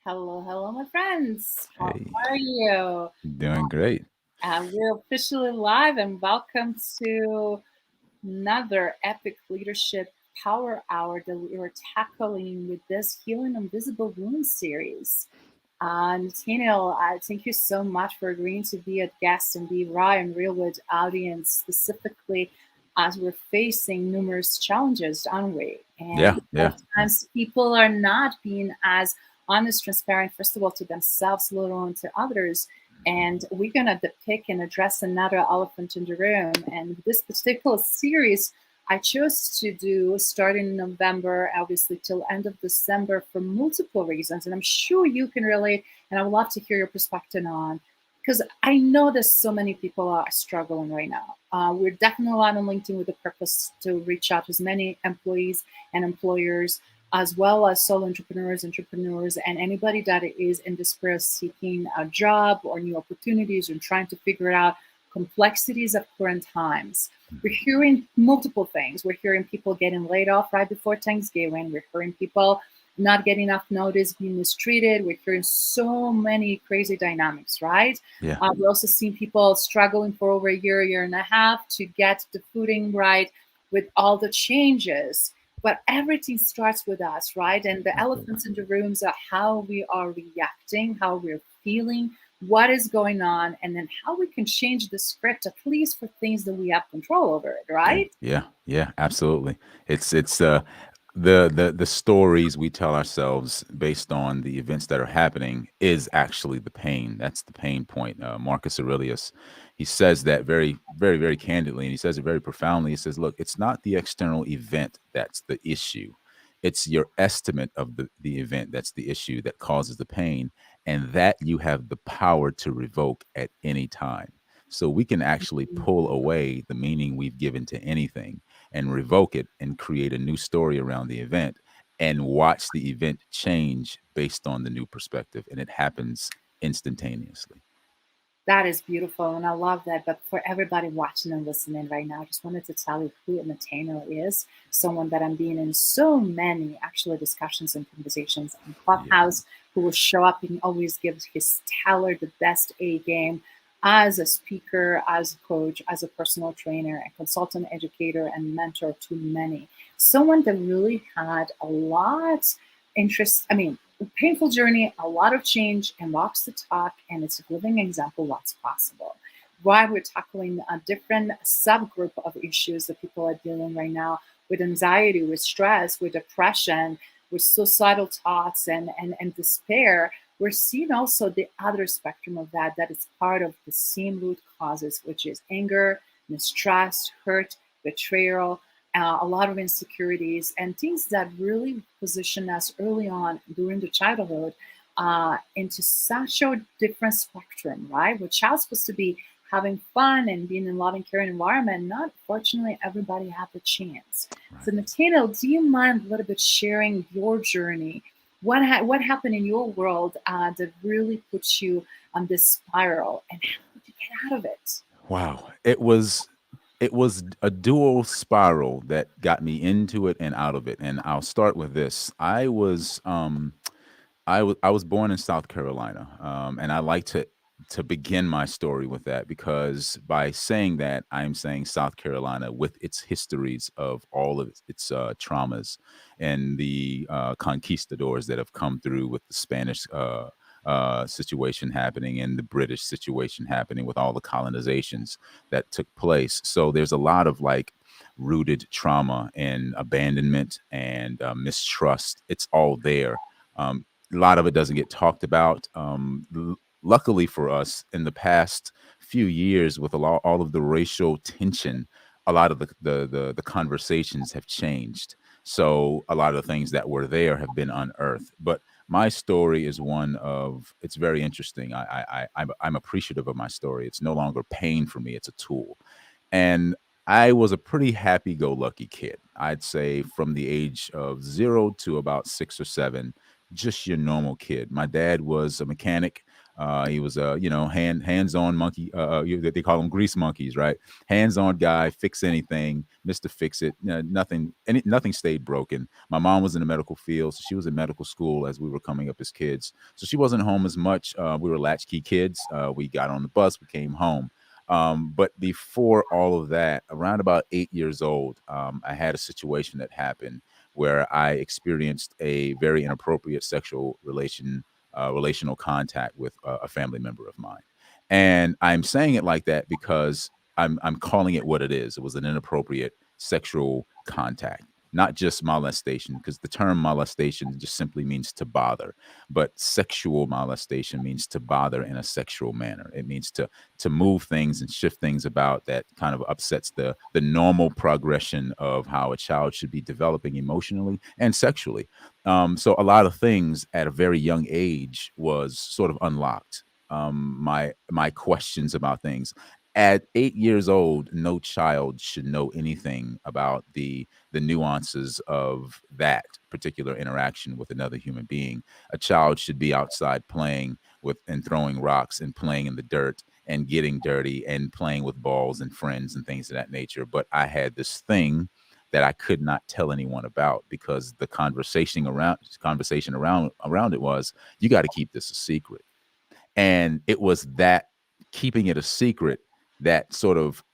Hello, hello, my friends. How Hey, are you? doing great. We're officially live and welcome to another epic leadership power hour that we are tackling with this Healing Invisible Wounds series. Nathaniel, thank you so much for agreeing to be a guest and be raw and real with audience, specifically as we're facing numerous challenges, aren't we? And Yeah, a lot yeah, of yeah. times people are not being as honest, transparent, first of all, to themselves, let alone to others. And we're going to depict and address another elephant in the room. And this particular series I chose to do starting in November, obviously till end of December for multiple reasons. And I'm sure you can relate, and I would love to hear your perspective on, because I know that so many people are struggling right now. We're definitely live on LinkedIn with the purpose to reach out to as many employees and employers, as well as solo entrepreneurs, and anybody that is in despair seeking a job or new opportunities and trying to figure out complexities of current times. We're hearing multiple things. We're hearing people getting laid off right before Thanksgiving. We're hearing people not getting enough notice, being mistreated. We're hearing so many crazy dynamics, right? Yeah. We're also seeing people struggling for over a year and a half to get the footing right with all the changes. But everything starts with us, right? And the Absolutely. elephants in the rooms are how we are reacting, how we're feeling, what is going on, and then how we can change the script, at least for things that we have control over it, Yeah, right? yeah, yeah, absolutely. It's the stories we tell ourselves based on the events that are happening is actually the pain. That's the pain point. Marcus Aurelius, he says that very candidly, and he says it very profoundly. He says, "Look, it's not the external event that's the issue. It's your estimate of the event that's the issue that causes the pain, and that you have the power to revoke at any time." So we can actually pull away the meaning we've given to anything and revoke it and create a new story around the event and watch the event change based on the new perspective. And it happens instantaneously. That is beautiful, and I love that. But for everybody watching and listening right now, I just wanted to tell you who Nathaniel is. Someone that I'm being in so many actually discussions and conversations on Yeah. Clubhouse, who will show up and always gives his stellar, the best A game as a speaker, as a coach, as a personal trainer, a consultant, educator, and mentor to many. Someone that really had a lot interest. I mean, a painful journey, a lot of change, and walks the talk, and it's a living example what's possible. Why we're tackling a different subgroup of issues that people are dealing right now with anxiety, with stress, with depression, with suicidal thoughts and despair. We're seeing also the other spectrum of that, that is part of the same root causes, which is anger, mistrust, hurt, betrayal, a lot of insecurities and things that really position us early on during the childhood into such a different spectrum, right? Where child's supposed to be having fun and being in a loving, caring environment. Not fortunately, everybody had the chance. Right. So, Nathaniel, do you mind a little bit sharing your journey? What happened in your world that really puts you on this spiral, and how did you get out of it? Wow. It was a dual spiral that got me into it and out of it. And I'll start with this. I was born in South Carolina, and I like to begin my story with that because by saying that, I'm saying South Carolina with its histories of all of its traumas and the conquistadors that have come through with the Spanish situation happening and the British situation happening with all the colonizations that took place. So there's a lot of like rooted trauma and abandonment and mistrust. It's all there. A lot of it doesn't get talked about. Luckily for us, in the past few years, with all of the racial tension, a lot of the conversations have changed. So a lot of the things that were there have been unearthed. But my story is one of it's very interesting. I'm appreciative of my story. It's no longer pain for me; it's a tool. And I was a pretty happy-go-lucky kid. I'd say from the age of 0 to about 6 or 7, just your normal kid. My dad was a mechanic. He was a hands-on monkey. They call them grease monkeys, right? Hands-on guy, fix anything, Mister Fix It. Nothing stayed broken. My mom was in the medical field, so she was in medical school as we were coming up as kids. So she wasn't home as much. We were latchkey kids. We got on the bus, we came home. But before all of that, around about 8 years old, I had a situation that happened where I experienced a very inappropriate sexual relational contact with a family member of mine. And I'm saying it like that because I'm calling it what it is. It was an inappropriate sexual contact, not just molestation, because the term molestation just simply means to bother. But sexual molestation means to bother in a sexual manner. It means to move things and shift things about that kind of upsets the normal progression of how a child should be developing emotionally and sexually. So a lot of things at a very young age was sort of unlocked. My questions about things. At 8 years old, no child should know anything about the nuances of that particular interaction with another human being. A child should be outside playing with and throwing rocks and playing in the dirt and getting dirty and playing with balls and friends and things of that nature. But I had this thing that I could not tell anyone about because the conversation around it was, you got to keep this a secret. And it was that keeping it a secret that sort of,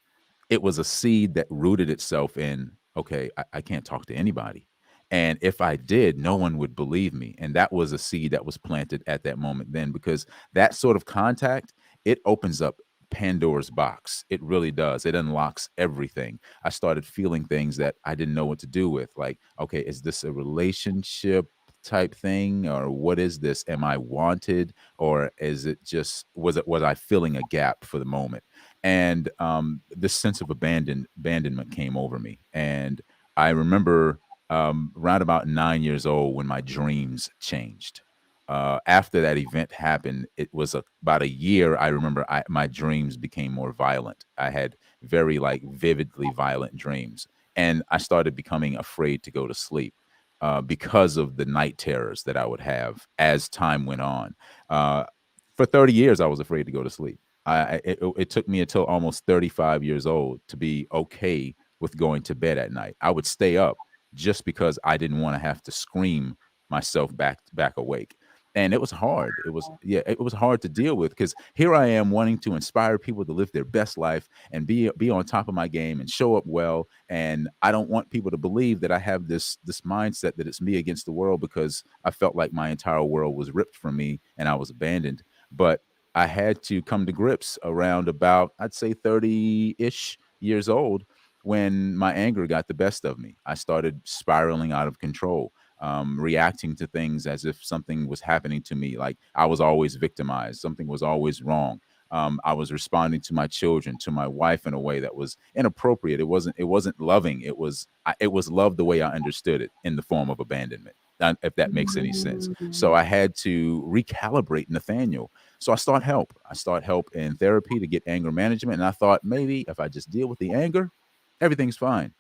it was a seed that rooted itself in, okay, I can't talk to anybody. And if I did, no one would believe me. And that was a seed that was planted at that moment then, because that sort of contact, it opens up Pandora's box. It really does. It unlocks everything. I started feeling things that I didn't know what to do with. Like, okay, is this a relationship type thing, or what is this? Am I wanted, or is it just, was I filling a gap for the moment? And this sense of abandonment came over me. And I remember around about 9 years old when my dreams changed. After that event happened, it was about a year. I remember my dreams became more violent. I had very like vividly violent dreams, and I started becoming afraid to go to sleep because of the night terrors that I would have as time went on. Uh, for 30 years, I was afraid to go to sleep. It took me until almost 35 years old to be okay with going to bed at night. I would stay up just because I didn't want to have to scream myself back awake. And it was hard. It was hard to deal with because here I am wanting to inspire people to live their best life and be on top of my game and show up well. And I don't want people to believe that I have this mindset that it's me against the world, because I felt like my entire world was ripped from me and I was abandoned. But I had to come to grips around about, I'd say, 30-ish years old, when my anger got the best of me. I started spiraling out of control, reacting to things as if something was happening to me, like I was always victimized, something was always wrong. I was responding to my children, to my wife, in a way that was inappropriate. It wasn't loving. It was love the way I understood it, in the form of abandonment. If that makes any sense. So Mm. I had to recalibrate Nathaniel. So I start help in therapy to get anger management. And I thought, maybe if I just deal with the anger, everything's fine.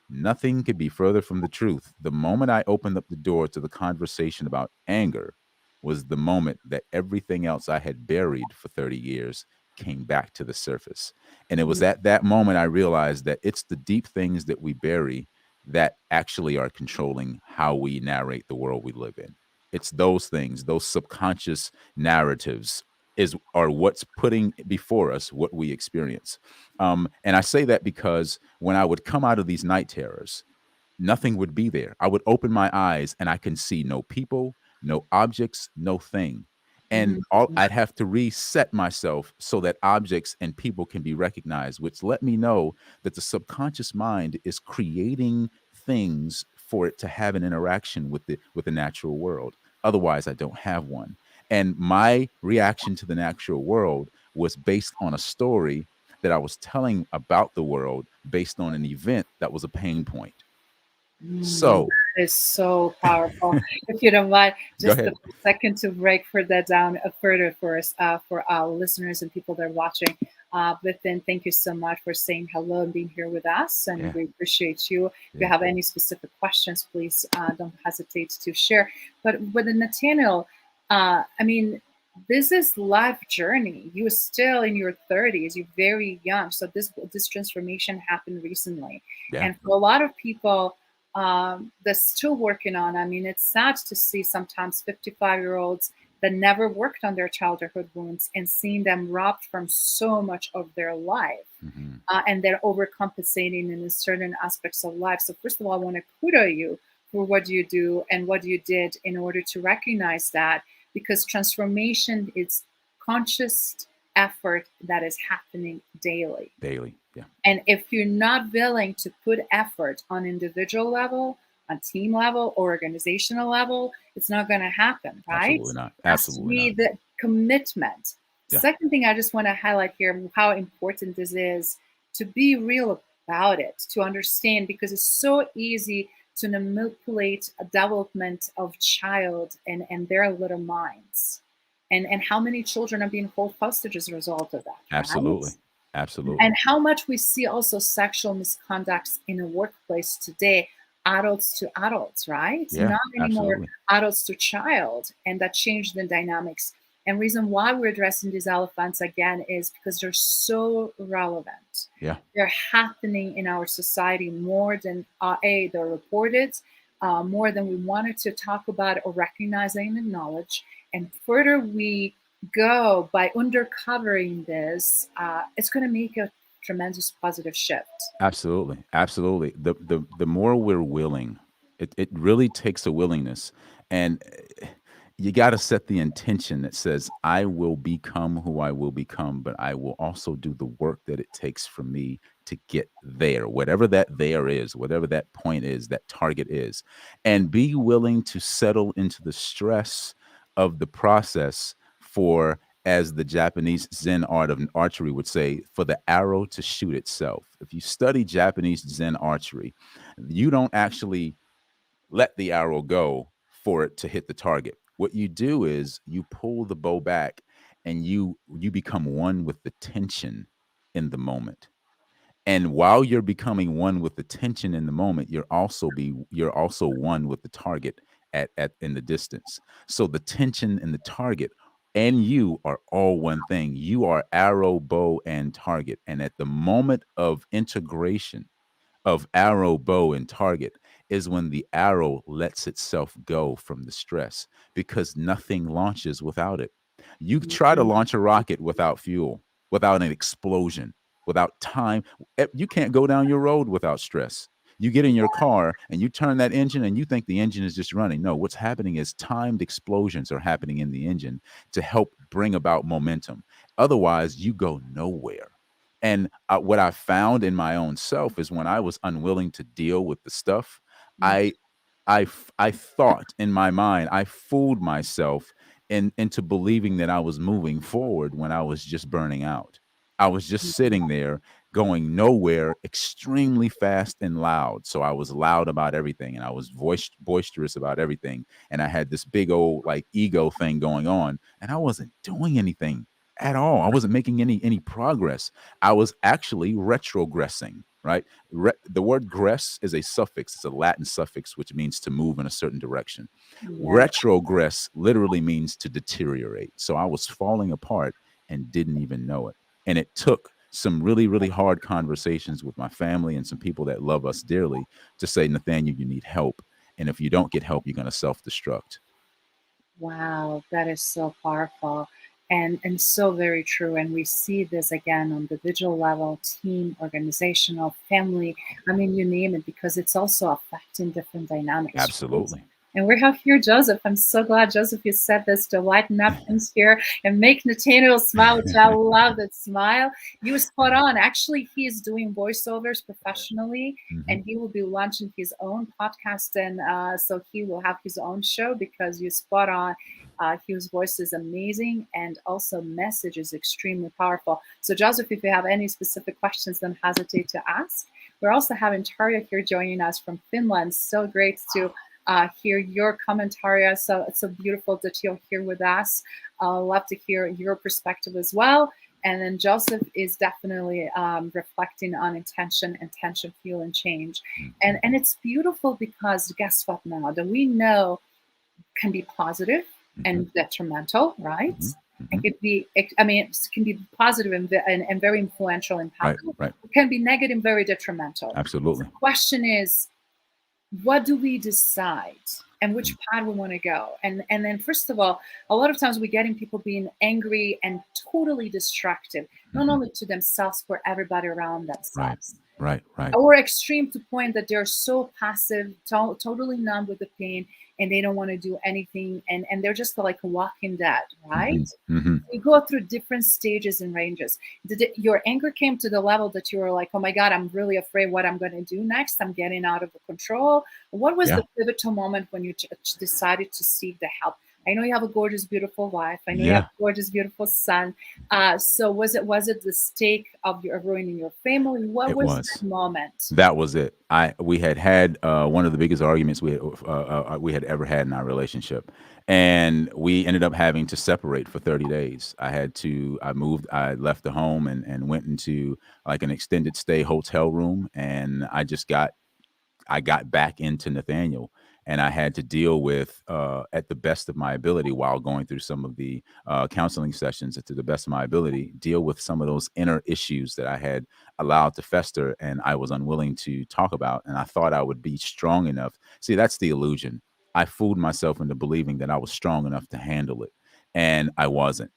Nothing could be further from the truth. The moment I opened up the door to the conversation about anger was the moment that everything else I had buried for 30 years came back to the surface. And it was at that moment I realized that it's the deep things that we bury that actually are controlling how we narrate the world we live in. It's those things, those subconscious narratives are what's putting before us what we experience. And I say that because when I would come out of these night terrors, nothing would be there. I would open my eyes and I can see no people, no objects, no thing. And Mm. I'd have to reset myself so that objects and people can be recognized, which let me know that the subconscious mind is creating things for it to have an interaction with the natural world. Otherwise, I don't have one. And my reaction to the natural world was based on a story that I was telling about the world based on an event that was a pain point. So, That is so powerful. If you don't mind, go just a ahead. second to break that down further for us, for our listeners and people that are watching. But then, thank you so much for saying hello and being here with us, and Yeah, we appreciate you. If you yeah. have any specific questions, please don't hesitate to share. But with the Nathaniel, I mean, this is life journey. You're still in your 30s. You're very young. So this transformation happened recently, Yeah. and for a lot of people, they're still working on. I mean, it's sad to see sometimes 55-year-olds that never worked on their childhood wounds and seeing them robbed from so much of their life. Hmm. And they're overcompensating in certain aspects of life. So first of all, I want to kudo you for what you do and what you did in order to recognize that, because transformation is conscious effort that is happening daily. Daily. Yeah. And if you're not willing to put effort on individual level, on team level, or organizational level, it's not going to happen, right? Absolutely not. It has to Absolutely be not. the commitment. Yeah. Second thing I just want to highlight here, how important this is to be real about it, to understand, because it's so easy to manipulate a development of child and their little minds. And how many children are being held hostage as a result of that, right? Absolutely. Absolutely. And how much we see also sexual misconducts in a workplace today, adults to adults, right? Yeah. Not anymore Absolutely. adults to child, and that changed the dynamics. And reason why we're addressing these elephants again is because they're so relevant. Yeah. They're happening in our society more than they're reported, more than we wanted to talk about or recognize and acknowledge. And further we go by undercovering this, it's going to make a tremendous positive shift. Absolutely. Absolutely. The more we're willing, it really takes a willingness. And you got to set the intention that says, I will become who I will become, but I will also do the work that it takes for me to get there, whatever that there is, whatever that point is, that target is, and be willing to settle into the stress of the process for, as the Japanese Zen art of archery would say, for the arrow to shoot itself. If you study Japanese Zen archery, you don't actually let the arrow go for it to hit the target. What you do is you pull the bow back and you become one with the tension in the moment. And while you're becoming one with the tension in the moment, you're also one with the target at in the distance. So the tension and the target and you are all one thing. You are arrow, bow, and target. And at the moment of integration of arrow, bow, and target is when the arrow lets itself go from the stress, because nothing launches without it. You try to launch a rocket without fuel, without an explosion, without time. You can't go down your road without stress. You get in your car and you turn that engine and you think the engine is just running. No, what's happening is timed explosions are happening in the engine to help bring about momentum. Otherwise, you go nowhere. And what I found in my own self is when I was unwilling to deal with the stuff, I I thought in my mind, I fooled myself into believing that I was moving forward when I was just burning out. I was just sitting there going nowhere, extremely fast and loud. So I was loud about everything and I was boisterous about everything. And I had this big old like ego thing going on and I wasn't doing anything at all. I wasn't making any progress. I was actually retrogressing, right? The word gress is a suffix. It's a Latin suffix, which means to move in a certain direction. Yeah. Retrogress literally means to deteriorate. So I was falling apart and didn't even know it. And it took some really, really hard conversations with my family and some people that love us dearly to say, Nathaniel, you need help. And if you don't get help, you're going to self-destruct. Wow, that is so powerful and so very true. And we see this again on the individual level, team, organizational, family. I mean, you name it, because it's also affecting different dynamics. Right? Absolutely. And we have here Joseph. I'm so glad, Joseph, you said this to lighten up things here and make Nathaniel smile, which I love that smile. You were spot on. Actually, he is doing voiceovers professionally, Mhm. and he will be launching his own podcast. And so he will have his own show, because you're spot on. His voice is amazing, and also message is extremely powerful. So, Joseph, if you have any specific questions, don't hesitate to ask. We're also having Tarja here joining us from Finland. So great to hear your commentary. So it's so beautiful that you're here with us. Love to hear your perspective as well. And then Joseph is definitely reflecting on intention, fuel, and change. Mhm. And it's beautiful, because guess what now? That we know can be positive Mhm. and detrimental, right? Mhm. Hmm. I mean, it can be positive and very influential, Right, impactful. right. It can be negative, very detrimental. The Absolutely. question is, what do we decide and which Mm. path we want to go? And then first of all, a lot of times we get in people being angry and totally destructive, not Hmm. only to themselves, but everybody around Right, themselves, right, right. or extreme to point that they're so passive, totally numb with the pain, and they don't want to do anything, and they're just like a walking dead, Hmm. right? Hmm. You go through different stages and ranges. Your anger came to the level that you were like, oh my God, I'm really afraid what I'm going to do next. I'm getting out of control. What was Yeah, the pivotal moment when you decided to seek the help? I know you have a gorgeous, beautiful wife. I know you have yeah. a gorgeous, beautiful son. So was it the stake of ruining your family? What It was was. that moment? That was it. We had one of the biggest arguments we had ever had in our relationship, and we ended up having to separate for 30 days. I left the home and went into like an extended stay hotel room, and I got back into Nathaniel, and I had to deal with, at the best of my ability, while going through some of the counseling sessions, to the best of my ability, deal with some of those inner issues that I had allowed to fester and I was unwilling to talk about. And I thought I would be strong enough. See, that's the illusion. I fooled myself into believing that I was strong enough to handle it, and I wasn't.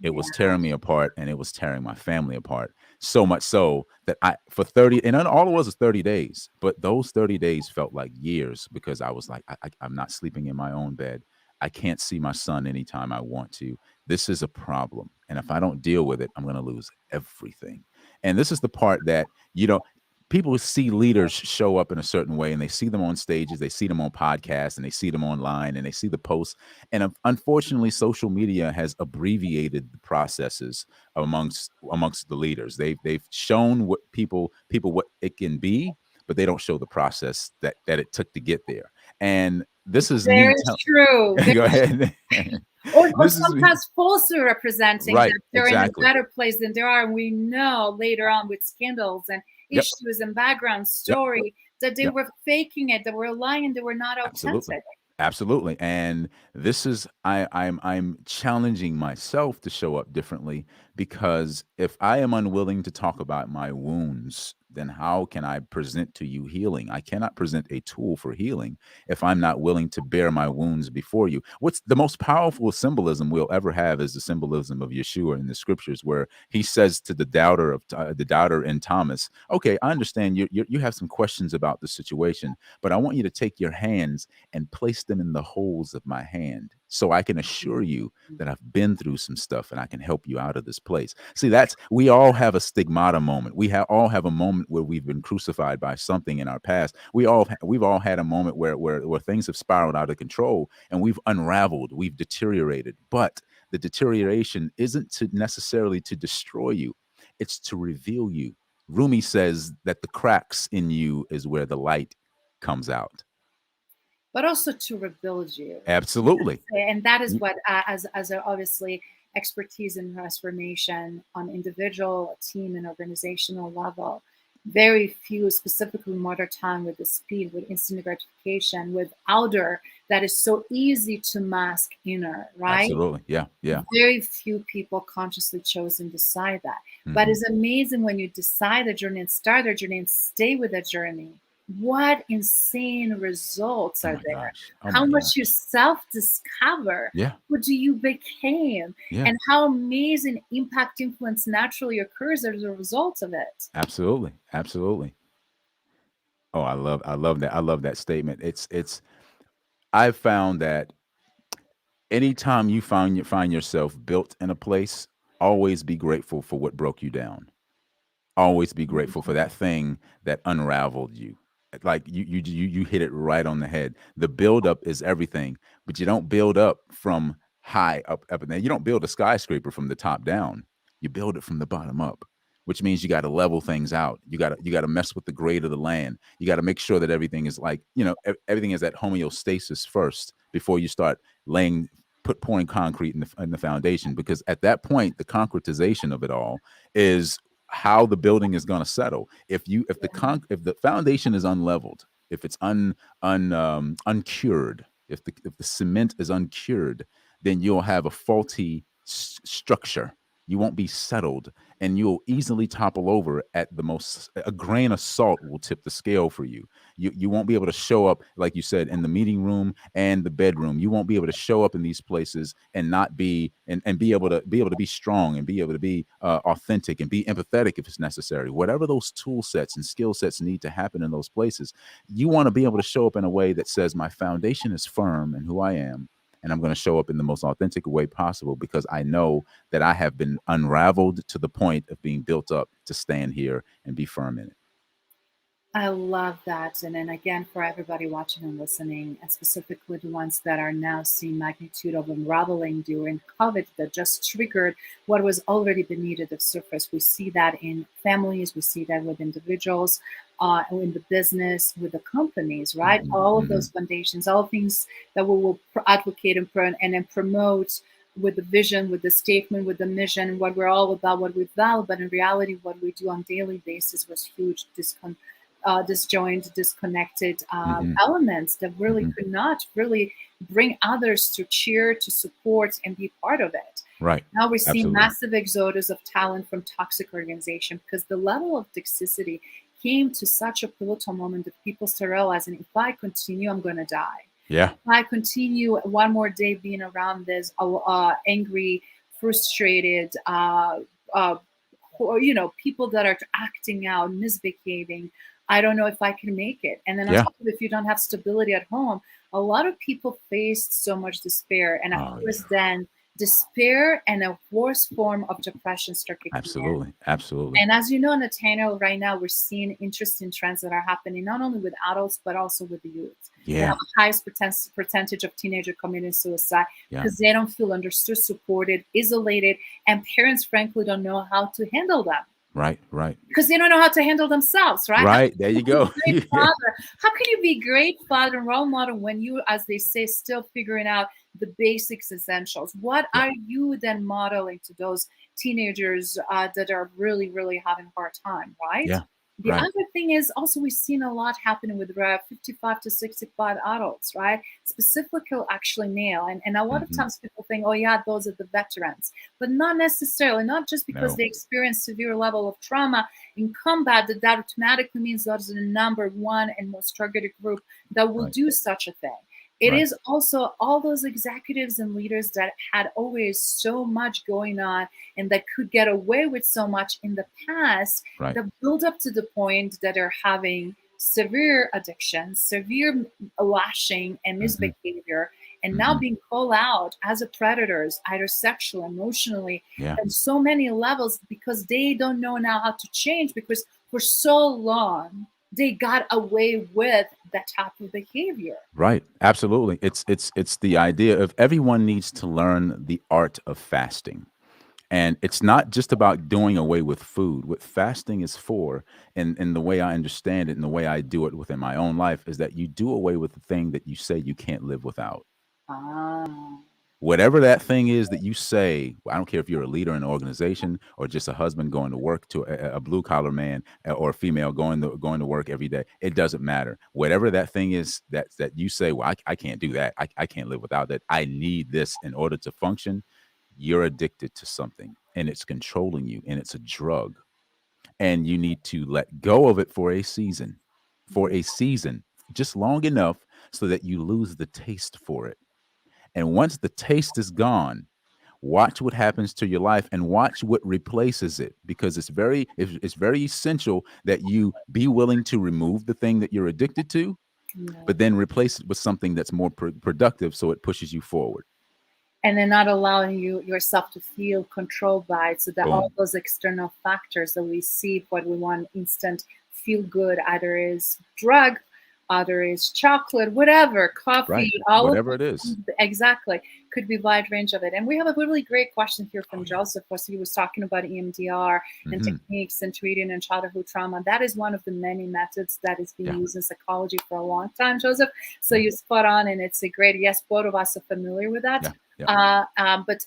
It was Yeah. tearing me apart, and it was tearing my family apart. So much so that for 30, and then all it was 30 days, but those 30 days felt like years, because I was like, I'm not sleeping in my own bed. I can't see my son anytime I want to. This is a problem. And if I don't deal with it, I'm going to lose everything. And this is the part that, people see leaders show up in a certain way, and they see them on stages, they see them on podcasts, and they see them online, and they see the posts. And unfortunately, social media has abbreviated the processes amongst the leaders. They've shown what people what it can be, but they don't show the process that it took to get there. And this is me Very tell true. go ahead. Or This is me. sometimes falsely representing Right, that they're in a exactly. better place than they are. And we know later on with scandals and Yep, issues and background yep, story that they yep. were faking it, they were lying, they were not Absolutely. authentic. Absolutely. And this is I'm challenging myself to show up differently, because if I am unwilling to talk about my wounds, then how can I present to you healing? I cannot present a tool for healing if I'm not willing to bear my wounds before you. What's the most powerful symbolism we'll ever have is the symbolism of Yeshua in the scriptures, where he says to the doubter in Thomas, "Okay, I understand you have some questions about the situation, but I want you to take your hands and place them in the holes of my hand, so I can assure you that I've been through some stuff and I can help you out of this place." See, we all have a stigmata moment. All have a moment where we've been crucified by something in our past. We've all had a moment where things have spiraled out of control, and we've unraveled, we've deteriorated. But the deterioration isn't necessarily to destroy you, it's to reveal you. Rumi says that the cracks in you is where the light comes out. But also to rebuild you. Absolutely. And that is You what, as obviously expertise in transformation on individual, team, and organizational level, very few, specifically modern time with the speed, with instant gratification, with outer that is so easy to mask inner, right? Absolutely. Yeah, yeah. Very few people consciously chose and decide that. But Mhm. it's amazing when you decide the journey and start the journey and stay with the journey. What insane results Oh are my there? gosh. Oh How my much you gosh. self-discover, Yeah, who do you became, yeah. and how amazing impact influence naturally occurs as a result of it. Absolutely, absolutely. Oh, I love that. I love that statement. I've found that anytime you find yourself built in a place, always be grateful for what broke you down. Always be grateful for that thing that unraveled you. Like you hit it right on the head. The buildup is everything, but you don't build up from high up and down. You don't build a skyscraper from the top down. You build it from the bottom up, which means you got to level things out. You got to mess with the grade of the land. You got to make sure that everything is like, everything is at homeostasis first before you start laying pouring concrete in the foundation, because at that point the concretization of it all is how the building is going to settle. If the foundation is unleveled, if it's uncured, if the cement is uncured, then you'll have a faulty structure. You won't be settled, and you'll easily topple over at the most. A grain of salt will tip the scale for you. You won't be able to show up, like you said, in the meeting room and the bedroom. You won't be able to show up in these places and not be and be able to be strong and be able to be authentic and be empathetic if it's necessary. Whatever those tool sets and skill sets need to happen in those places, you want to be able to show up in a way that says my foundation is firm in who I am, and I'm going to show up in the most authentic way possible because I know that I have been unraveled to the point of being built up to stand here and be firm in it. I love that. And then again, for everybody watching and listening, and specifically the ones that are now seeing magnitude of unraveling during COVID that just triggered what was already beneath the surface. We see that in families, we see that with individuals, in the business, with the companies, right? Mm-hmm, All of mm-hmm. those foundations, all things that we will advocate and then promote with the vision, with the statement, with the mission, what we're all about, what we value, but in reality, what we do on a daily basis was huge disjoined, disconnected Mm-hmm, elements that really mm-hmm. could not really bring others to cheer, to support, and be part of it. Right. Now we're seeing Absolutely. massive exodus of talent from toxic organization because the level of toxicity came to such a pivotal moment that people start realizing if I continue, I'm going to die. Yeah. If I continue one more day being around this angry, frustrated, uh, people that are acting out, misbehaving, I don't know if I can make it. And then on Yeah. top of it, if you don't have stability at home, a lot of people faced so much despair. And of Oh, course, yeah. then despair and a worse form of depression start kicking in. Absolutely. Absolutely. And as you know, Nathaniel, right now we're seeing interesting trends that are happening not only with adults but also with the youth. We Yeah. have the highest percentage of teenagers committing suicide Yeah. because they don't feel understood, supported, isolated, and parents, frankly, don't know how to handle them Right. Right. because they don't know how to handle themselves, right? Right. There you go. Great father. How can you be great father and role model when you, as they say, still figuring out the basics, essentials? What Yeah. are you then modeling to those teenagers that are really, really having a hard time, right? Yeah. The Right. other thing is also we've seen a lot happening with 55 to 65 adults, right? Specifically, actually male. And a lot of Mm-hmm. times people think, oh yeah, those are the veterans, but not necessarily, not just because No. they experience severe level of trauma in combat that automatically means that is the number one and most targeted group that will Right. do such a thing. It Right. is also all those executives and leaders that had always so much going on and that could get away with so much in the past Right. that build up to the point that are having severe addiction, severe lashing and Mm-hmm. misbehavior, and now Mm-hmm. being called out as a predators, either sexually, emotionally, Yeah. and so many levels because they don't know now how to change because for so long they got away with that type of behavior. Right. Absolutely. It's the idea of everyone needs to learn the art of fasting. And it's not just about doing away with food. What fasting is for, and the way I understand it and the way I do it within my own life, is that you do away with the thing that you say you can't live without. Ah, Whatever that thing is that you say, I don't care if you're a leader in an organization or just a husband going to work, to a blue collar man or a female going to work every day. It doesn't matter. Whatever that thing is that you say, well, I can't do that. I can't live without that. I need this in order to function. You're addicted to something and it's controlling you, and it's a drug, and you need to let go of it for a season, just long enough so that you lose the taste for it. And once the taste is gone, watch what happens to your life and watch what replaces it, because it's very essential that you be willing to remove the thing that you're addicted to, yeah. but then replace it with something that's more productive, so it pushes you forward. And then not allowing yourself to feel controlled by it so that all Boom. those external factors that we see what we want instant feel good either is drug, either is chocolate, whatever, Right. coffee, all of Whatever those it is. things, exactly, could be wide range of it. And we have a really great question here Oh from yeah. Joseph. Was he was talking about EMDR and Hmm. techniques and treating and childhood trauma. That is one of the many methods that is being Yeah. used in psychology for a long time, Joseph. So Yeah. you're spot on, and it's a great, yes, both of us are familiar with that. Yeah. Yeah. But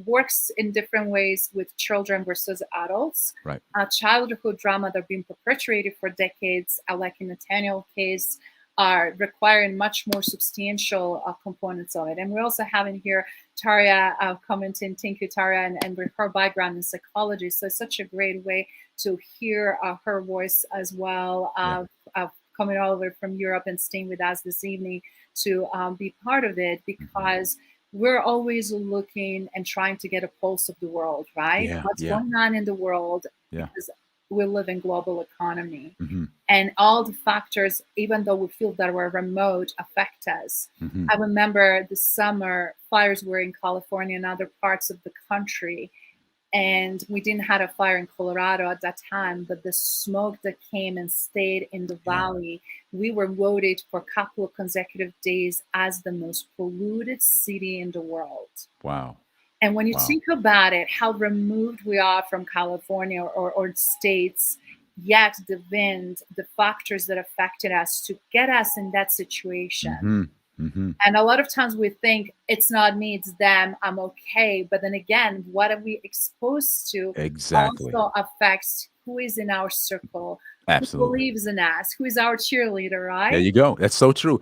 works in different ways with children versus adults. Right. Childhood drama that have been perpetuated for decades, like in Nathaniel case, are requiring much more substantial components of it. And we also have in here Taria commenting, thank you, Taria, and with her background in psychology. So it's such a great way to hear her voice as well, coming all the way from Europe and staying with us this evening to be part of it, because we're always looking and trying to get a pulse of the world, right? Yeah, What's yeah, going on in the world, yeah. because we live in global economy. Mm-hmm. And all the factors, even though we feel that we're remote, affect us. Mm-hmm. I remember the summer fires were in California and other parts of the country, and we didn't have a fire in Colorado at that time, but the smoke that came and stayed in the Yeah. valley, we were voted for a couple of consecutive days as the most polluted city in the world. Wow. And when you Wow. think about it, how removed we are from California or states, yet the wind, the factors that affected us to get us in that situation. Mm-hmm. Mm-hmm. And a lot of times we think it's not me, it's them, I'm okay. But then again, what are we exposed to Exactly. also affects who is in our circle, who Absolutely. believes in us, who is our cheerleader, There right? you go. That's so true.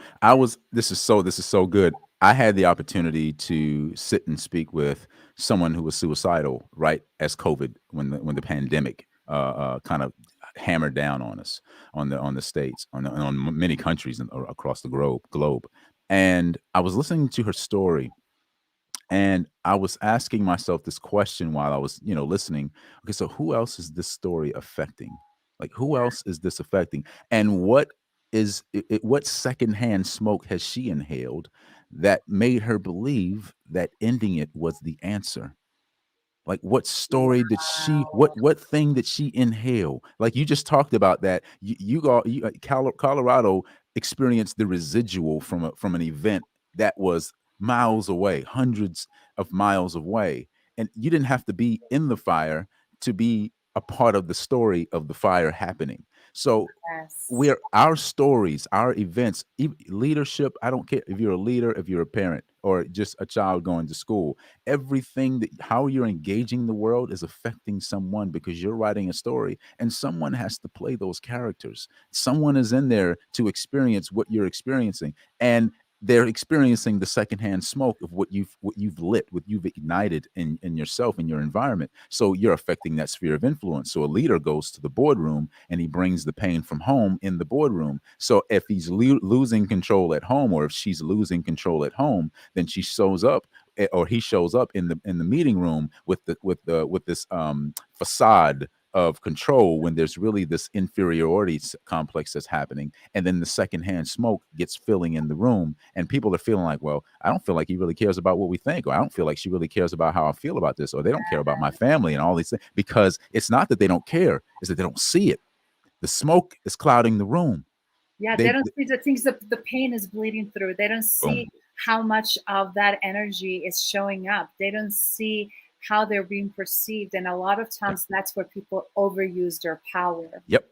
This is so good. I had the opportunity to sit and speak with someone who was suicidal right as COVID, when the pandemic kind of hammered down on us, on the states, on many countries across the globe. And I was listening to her story, and I was asking myself this question while I was, listening. Okay, so who else is this story affecting? Like, who else is this affecting? And what secondhand smoke has she inhaled that made her believe that ending it was the answer? Like, what story did she what thing did she inhale? Like, you just talked about that. Colorado experienced the residual from an event that was miles away, hundreds of miles away. And you didn't have to be in the fire to be a part of the story of the fire happening. So Yes. our stories, our events, leadership, I don't care if you're a leader, if you're a parent, or just a child going to school, everything that how you're engaging the world is affecting someone, because you're writing a story and someone has to play those characters. Someone is in there to experience what you're experiencing, and they're experiencing the secondhand smoke of what you've lit, what you've ignited in yourself, in your environment. So you're affecting that sphere of influence. So a leader goes to the boardroom and he brings the pain from home in the boardroom. So if he's losing control at home, or if she's losing control at home, then she shows up, or he shows up in the meeting room with this facade of control, when there's really this inferiority complex that's happening. And then the secondhand smoke gets filling in the room, and people are feeling like, well, I don't feel like he really cares about what we think, or I don't feel like she really cares about how I feel about this, or they don't care about my family, and all these things. Because it's not that they don't care, it's that they don't see it. The smoke is clouding the room. Yeah, they They don't see the things that the pain is bleeding through. They don't see Boom. how much of that energy is showing up. They don't see how they're being perceived. And a lot of Yeah. times that's where people overuse their power, Yep.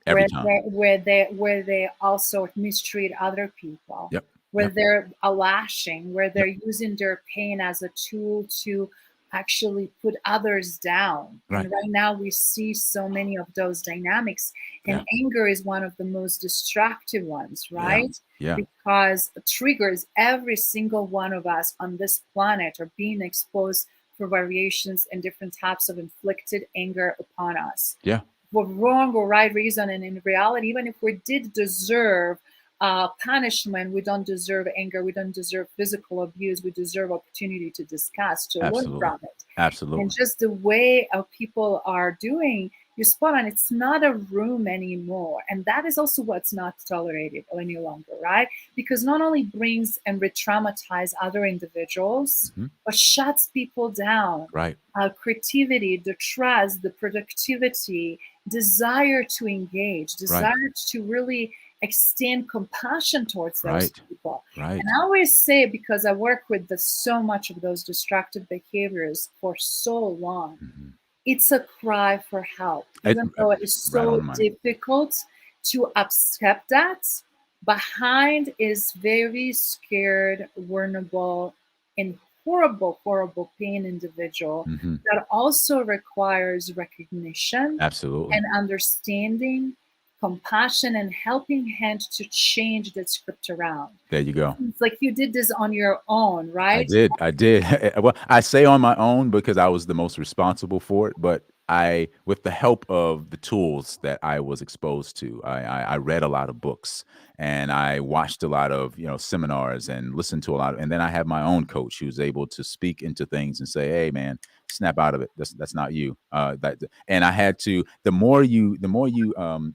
Every time. where they also mistreat other people, Yep. where Yep. they're lashing, where Yep. they're using their pain as a tool to actually put others down. And Right. right now we see so many of those dynamics, Yeah. and anger is one of the most destructive ones, Yeah. right? Yeah. Because it triggers every single one of us on this planet are being exposed for variations and different types of inflicted anger upon us Yeah. for wrong or right reason. And in reality, even if we did deserve punishment, we don't deserve anger, we don't deserve physical abuse, we deserve opportunity to discuss, to learn Absolutely. from it. And Absolutely. just the way people are doing, you're spot on. It's not a room anymore. And that is also what's not tolerated any longer, right? Because not only brings and re-traumatize other individuals, Mhm. but shuts people down. Right. Creativity, the trust, the productivity, desire to engage, Right. desire to really extend compassion towards those Right. people. Right. And I always say, because I work with so much of those destructive behaviors for so long, Mhm. it's a cry for help, It, even though it is right on so the money. difficult to accept that. Behind is very scared, vulnerable, and horrible, horrible pain individual Mhm. that also requires recognition Absolutely. and understanding, compassion, and helping hand to change the script around. There you go. It's like you did this on your own, I right? did. I did. Well, I say on my own because I was the most responsible for it, but with the help of the tools that I was exposed to, I read a lot of books and I watched a lot of, seminars and listened to a lot of, and then I had my own coach who was able to speak into things and say, "Hey, man, snap out of it. That's not you." And I had to. The more you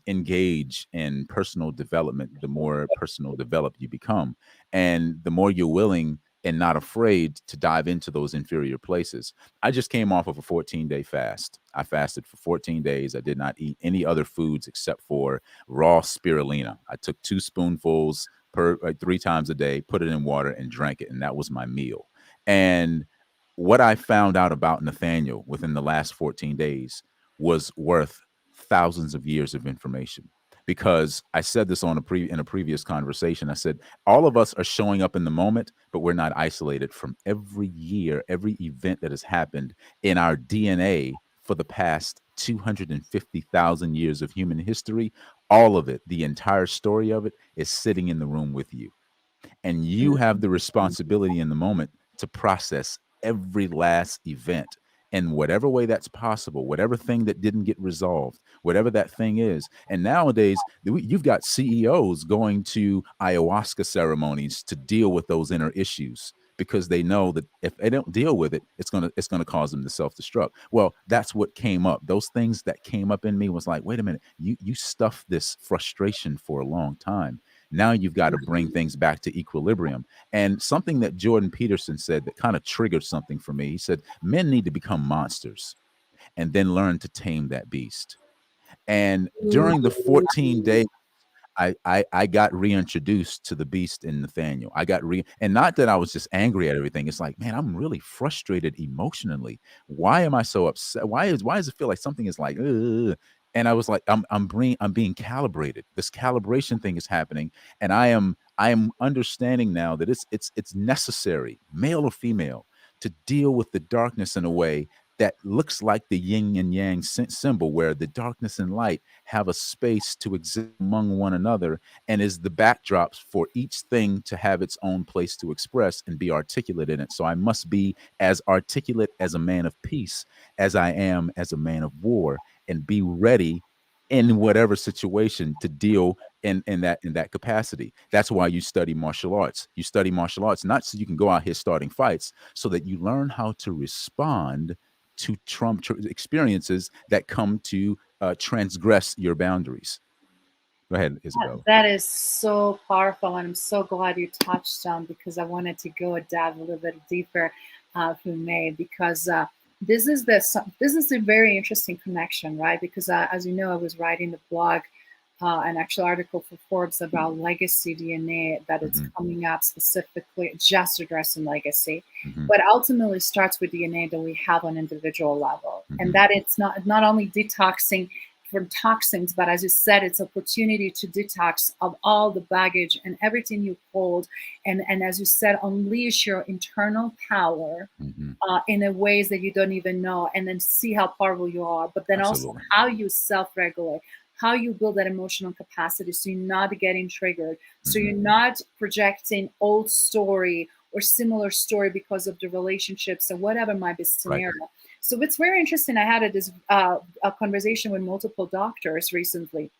engage in personal development, the more personal developed you become, and the more you're willing and not afraid to dive into those inferior places. I just came off of a 14-day fast. I fasted for 14 days. I did not eat any other foods except for raw spirulina. I took 2 spoonfuls per 3 times a day, put it in water and drank it, and that was my meal. And what I found out about Nathaniel within the last 14 days was worth thousands of years of information. Because I said this in a previous conversation. I said all of us are showing up in the moment, but we're not isolated from every year, every event that has happened in our DNA for the past 250,000 years of human history. All of it, the entire story of it, is sitting in the room with you. And you have the responsibility in the moment to process every last event in whatever way that's possible, whatever thing that didn't get resolved, whatever that thing is. And nowadays, you've got CEOs going to ayahuasca ceremonies to deal with those inner issues because they know that if they don't deal with it, it's gonna cause them to self-destruct. Well, that's what came up. Those things that came up in me was like, wait a minute, you stuffed this frustration for a long time. Now you've got to bring things back to equilibrium. And something that Jordan Peterson said that kind of triggered something for me. He said, men need to become monsters and then learn to tame that beast. And during the 14 days, I got reintroduced to the beast in Nathaniel. And not that I was just angry at everything. It's like, man, I'm really frustrated emotionally. Why am I so upset? Why does it feel like something is like, ugh? And I was like, I'm being calibrated. This calibration thing is happening, and I am understanding now that it's necessary, male or female, to deal with the darkness in a way that looks like the yin and yang symbol, where the darkness and light have a space to exist among one another and is the backdrops for each thing to have its own place to express and be articulate in it. So I must be as articulate as a man of peace as I am as a man of war, and be ready in whatever situation to deal in that capacity. That's why you study martial arts. You study martial arts not so you can go out here starting fights, so that you learn how to respond to experiences that come to transgress your boundaries. Go ahead, Isabella. That is so powerful, and I'm so glad you touched on, because I wanted to go and dive a little bit deeper, if we may, because this is a very interesting connection, right? Because as you know, I was writing the blog, an actual article for Forbes about legacy DNA, that it's coming up specifically just addressing legacy, but ultimately starts with DNA that we have on individual level, and that it's not only detoxing from toxins, but as you said, it's opportunity to detox of all the baggage and everything you hold, and as you said, unleash your internal power in a ways that you don't even know, and then see how powerful you are, but then also Absolutely. how you self-regulate, how you build that emotional capacity, so you're not getting triggered, so you're not projecting old story or similar story because of the relationships or whatever might be scenario. Right. So it's very interesting. I had a conversation with multiple doctors recently,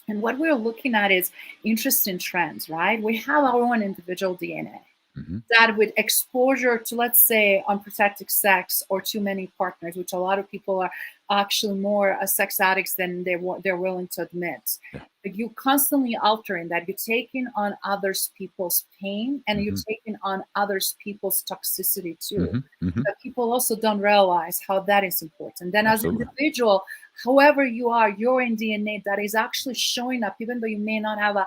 and what we're looking at is interesting trends, right? We have our own individual DNA that, with exposure to, let's say, unprotected sex or too many partners, which a lot of people are actually more sex addicts than they're willing to admit. Yeah. But you constantly altering that. You're taking on others people's pain, and you're taking on others people's toxicity too. But people also don't realize how that is important. Then as an Absolutely. individual, however you are, you're in DNA that is actually showing up, even though you may not have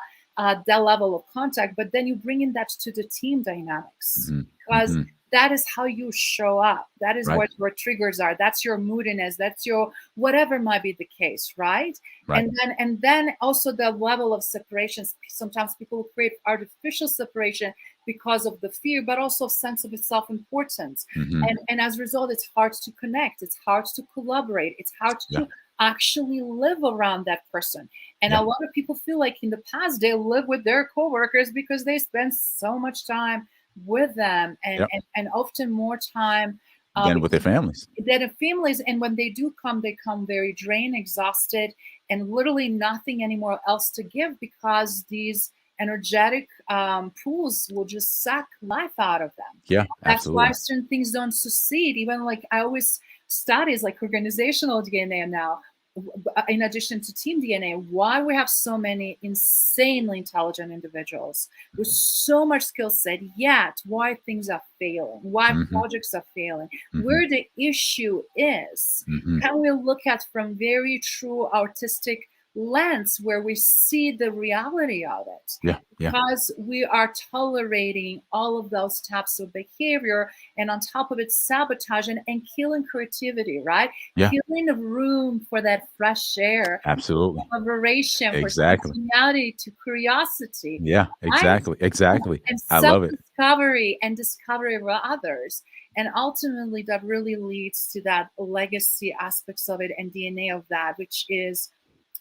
that level of contact, but then you bring in that to the team dynamics, because that is how you show up. That is Right. what your triggers are. That's your moodiness. That's your whatever might be the case, right? Right. And then also the level of separations. Sometimes people create artificial separation because of the fear, but also sense of self-importance. And as a result, it's hard to connect. It's hard to collaborate. It's hard Yeah. to actually live around that person. And Yeah. a lot of people feel like in the past they live with their coworkers because they spend so much time with them, and Yep. and often more time Then with their because families. their families. And when they do come, they come very drained, exhausted, and literally nothing anymore else to give, because these energetic pools will just suck life out of them. Yeah, That's why absolutely. certain things don't succeed. Even like I always studies like organizational DNA now, in addition to team DNA, why we have so many insanely intelligent individuals with so much skill set, yet why things are failing, why Hmm. projects are failing, Hmm. where the issue is. Hmm. Can we look at from very true artistic lens where we see the reality of it? Yeah, yeah, Because we are tolerating all of those types of behavior, and on top of it, sabotaging and killing creativity, right? yeah, Killing the room for that fresh air, absolutely. collaboration, for Exactly. spontaneity, to curiosity, Yeah, right? exactly. Exactly. And I love it. self-discovery and discovery of others. And ultimately, that really leads to that legacy aspects of it and DNA of that, which is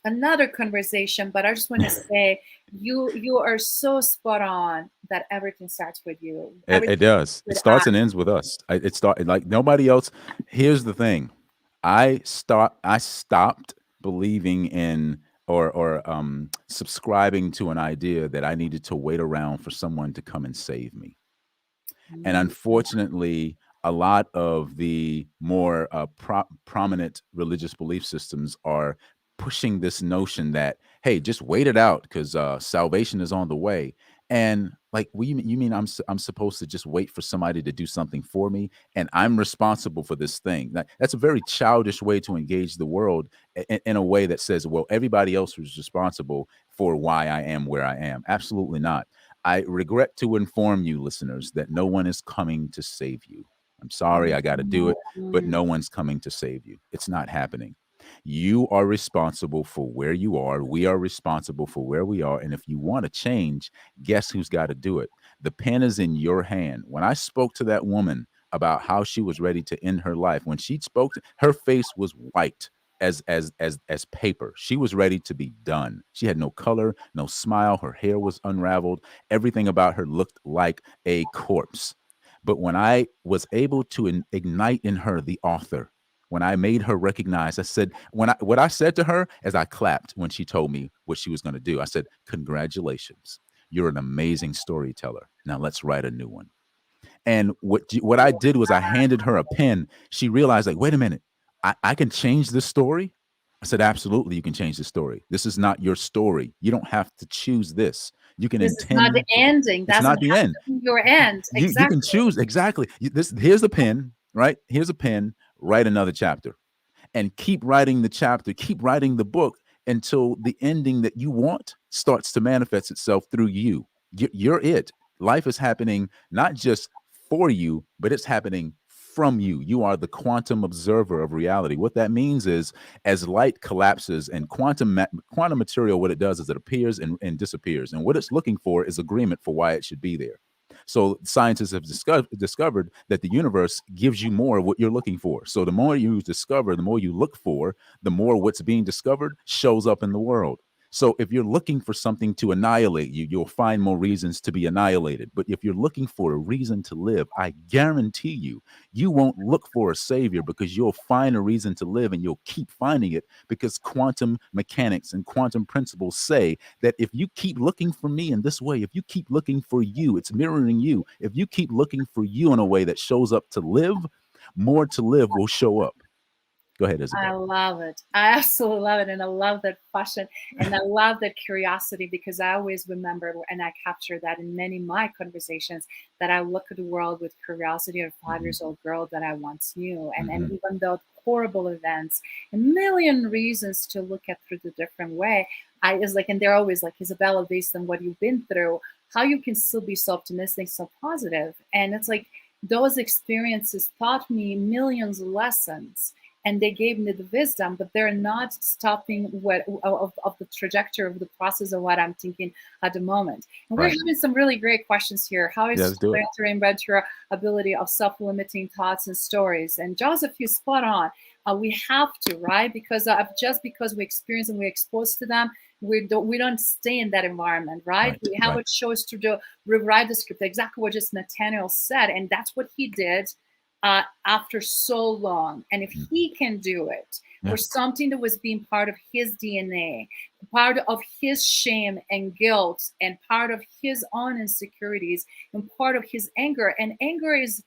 another conversation. But I just want to say, you are so spot on that everything starts with you. It Everything does. It with starts and ends with us. It started like nobody else. Here's the thing. I stopped believing in or subscribing to an idea that I needed to wait around for someone to come and save me. And Mm, unfortunately, a lot of the more prominent religious belief systems are pushing this notion that, hey, just wait it out because salvation is on the way. And like, you mean I'm supposed to just wait for somebody to do something for me, and I'm responsible for this thing? That's a very childish way to engage the world in a way that says, well, everybody else was responsible for why I am where I am. Absolutely not. I regret to inform you, listeners, that no one is coming to save you. I'm sorry, I got to do it, but mm, no one's coming to save you. It's not happening. You are responsible for where you are. We are responsible for where we are. And if you want to change, guess who's got to do it? The pen is in your hand. When I spoke to that woman about how she was ready to end her life, when she spoke, her face was white as paper. She was ready to be done. She had no color, no smile. Her hair was unraveled. Everything about her looked like a corpse. But when I was able to ignite in her the author, when I made her recognize, I said, what I said to her as I clapped when she told me what she was going to do, I said, "Congratulations, you're an amazing storyteller. Now let's write a new one." And what I did was I handed her a pen. She realized, like, wait a minute, I can change this story. I said, absolutely, you can change the story. This is not your story. You don't have to choose this. You can this is not the intend. ending. It's Doesn't not the have end. to be your end. You can Exactly. choose exactly. This here's the pen, right? Here's a pen. Write another chapter and keep writing the chapter, keep writing the book until the ending that you want starts to manifest itself through you. You're it. Life is happening not just for you, but it's happening from you. You are the quantum observer of reality. What that means is, as light collapses and quantum material, what it does is it appears and disappears. And what it's looking for is agreement for why it should be there. So scientists have discovered that the universe gives you more of what you're looking for. So the more you discover, the more you look for, the more what's being discovered shows up in the world. So if you're looking for something to annihilate you, you'll find more reasons to be annihilated. But if you're looking for a reason to live, I guarantee you won't look for a savior, because you'll find a reason to live, and you'll keep finding it, because quantum mechanics and quantum principles say that if you keep looking for me in this way, if you keep looking for you, it's mirroring you. If you keep looking for you in a way that shows up to live, more to live will show up. Go ahead, I Isabella. love it. I absolutely love it. And I love that passion. And I love that curiosity, because I always remember, and I capture that in many of my conversations, that I look at the world with curiosity of a 5 years old girl that I once knew. And Hmm. even though horrible events, a million reasons to look at through the different way, I is like, and they're always like, Isabella, based on what you've been through, how you can still be so optimistic, so positive. And it's like those experiences taught me millions of lessons, and they gave me the wisdom, but they're not stopping what of the trajectory of the process of what I'm thinking at the moment. And we're Right. having some really great questions here. How Yeah, is let's do it. entering into your ability of self-limiting thoughts and stories? And Joseph, you spot on. We have to, right? Because just because we experience and we're exposed to them, we don't stay in that environment, right? Right. We have Right. a choice to rewrite the script, exactly what just Nathaniel said, and that's what he did after so long. And if Mhm. he can do it for Yeah. something that was being part of his DNA, part of his shame and guilt, and part of his own insecurities, and part of his anger, and anger is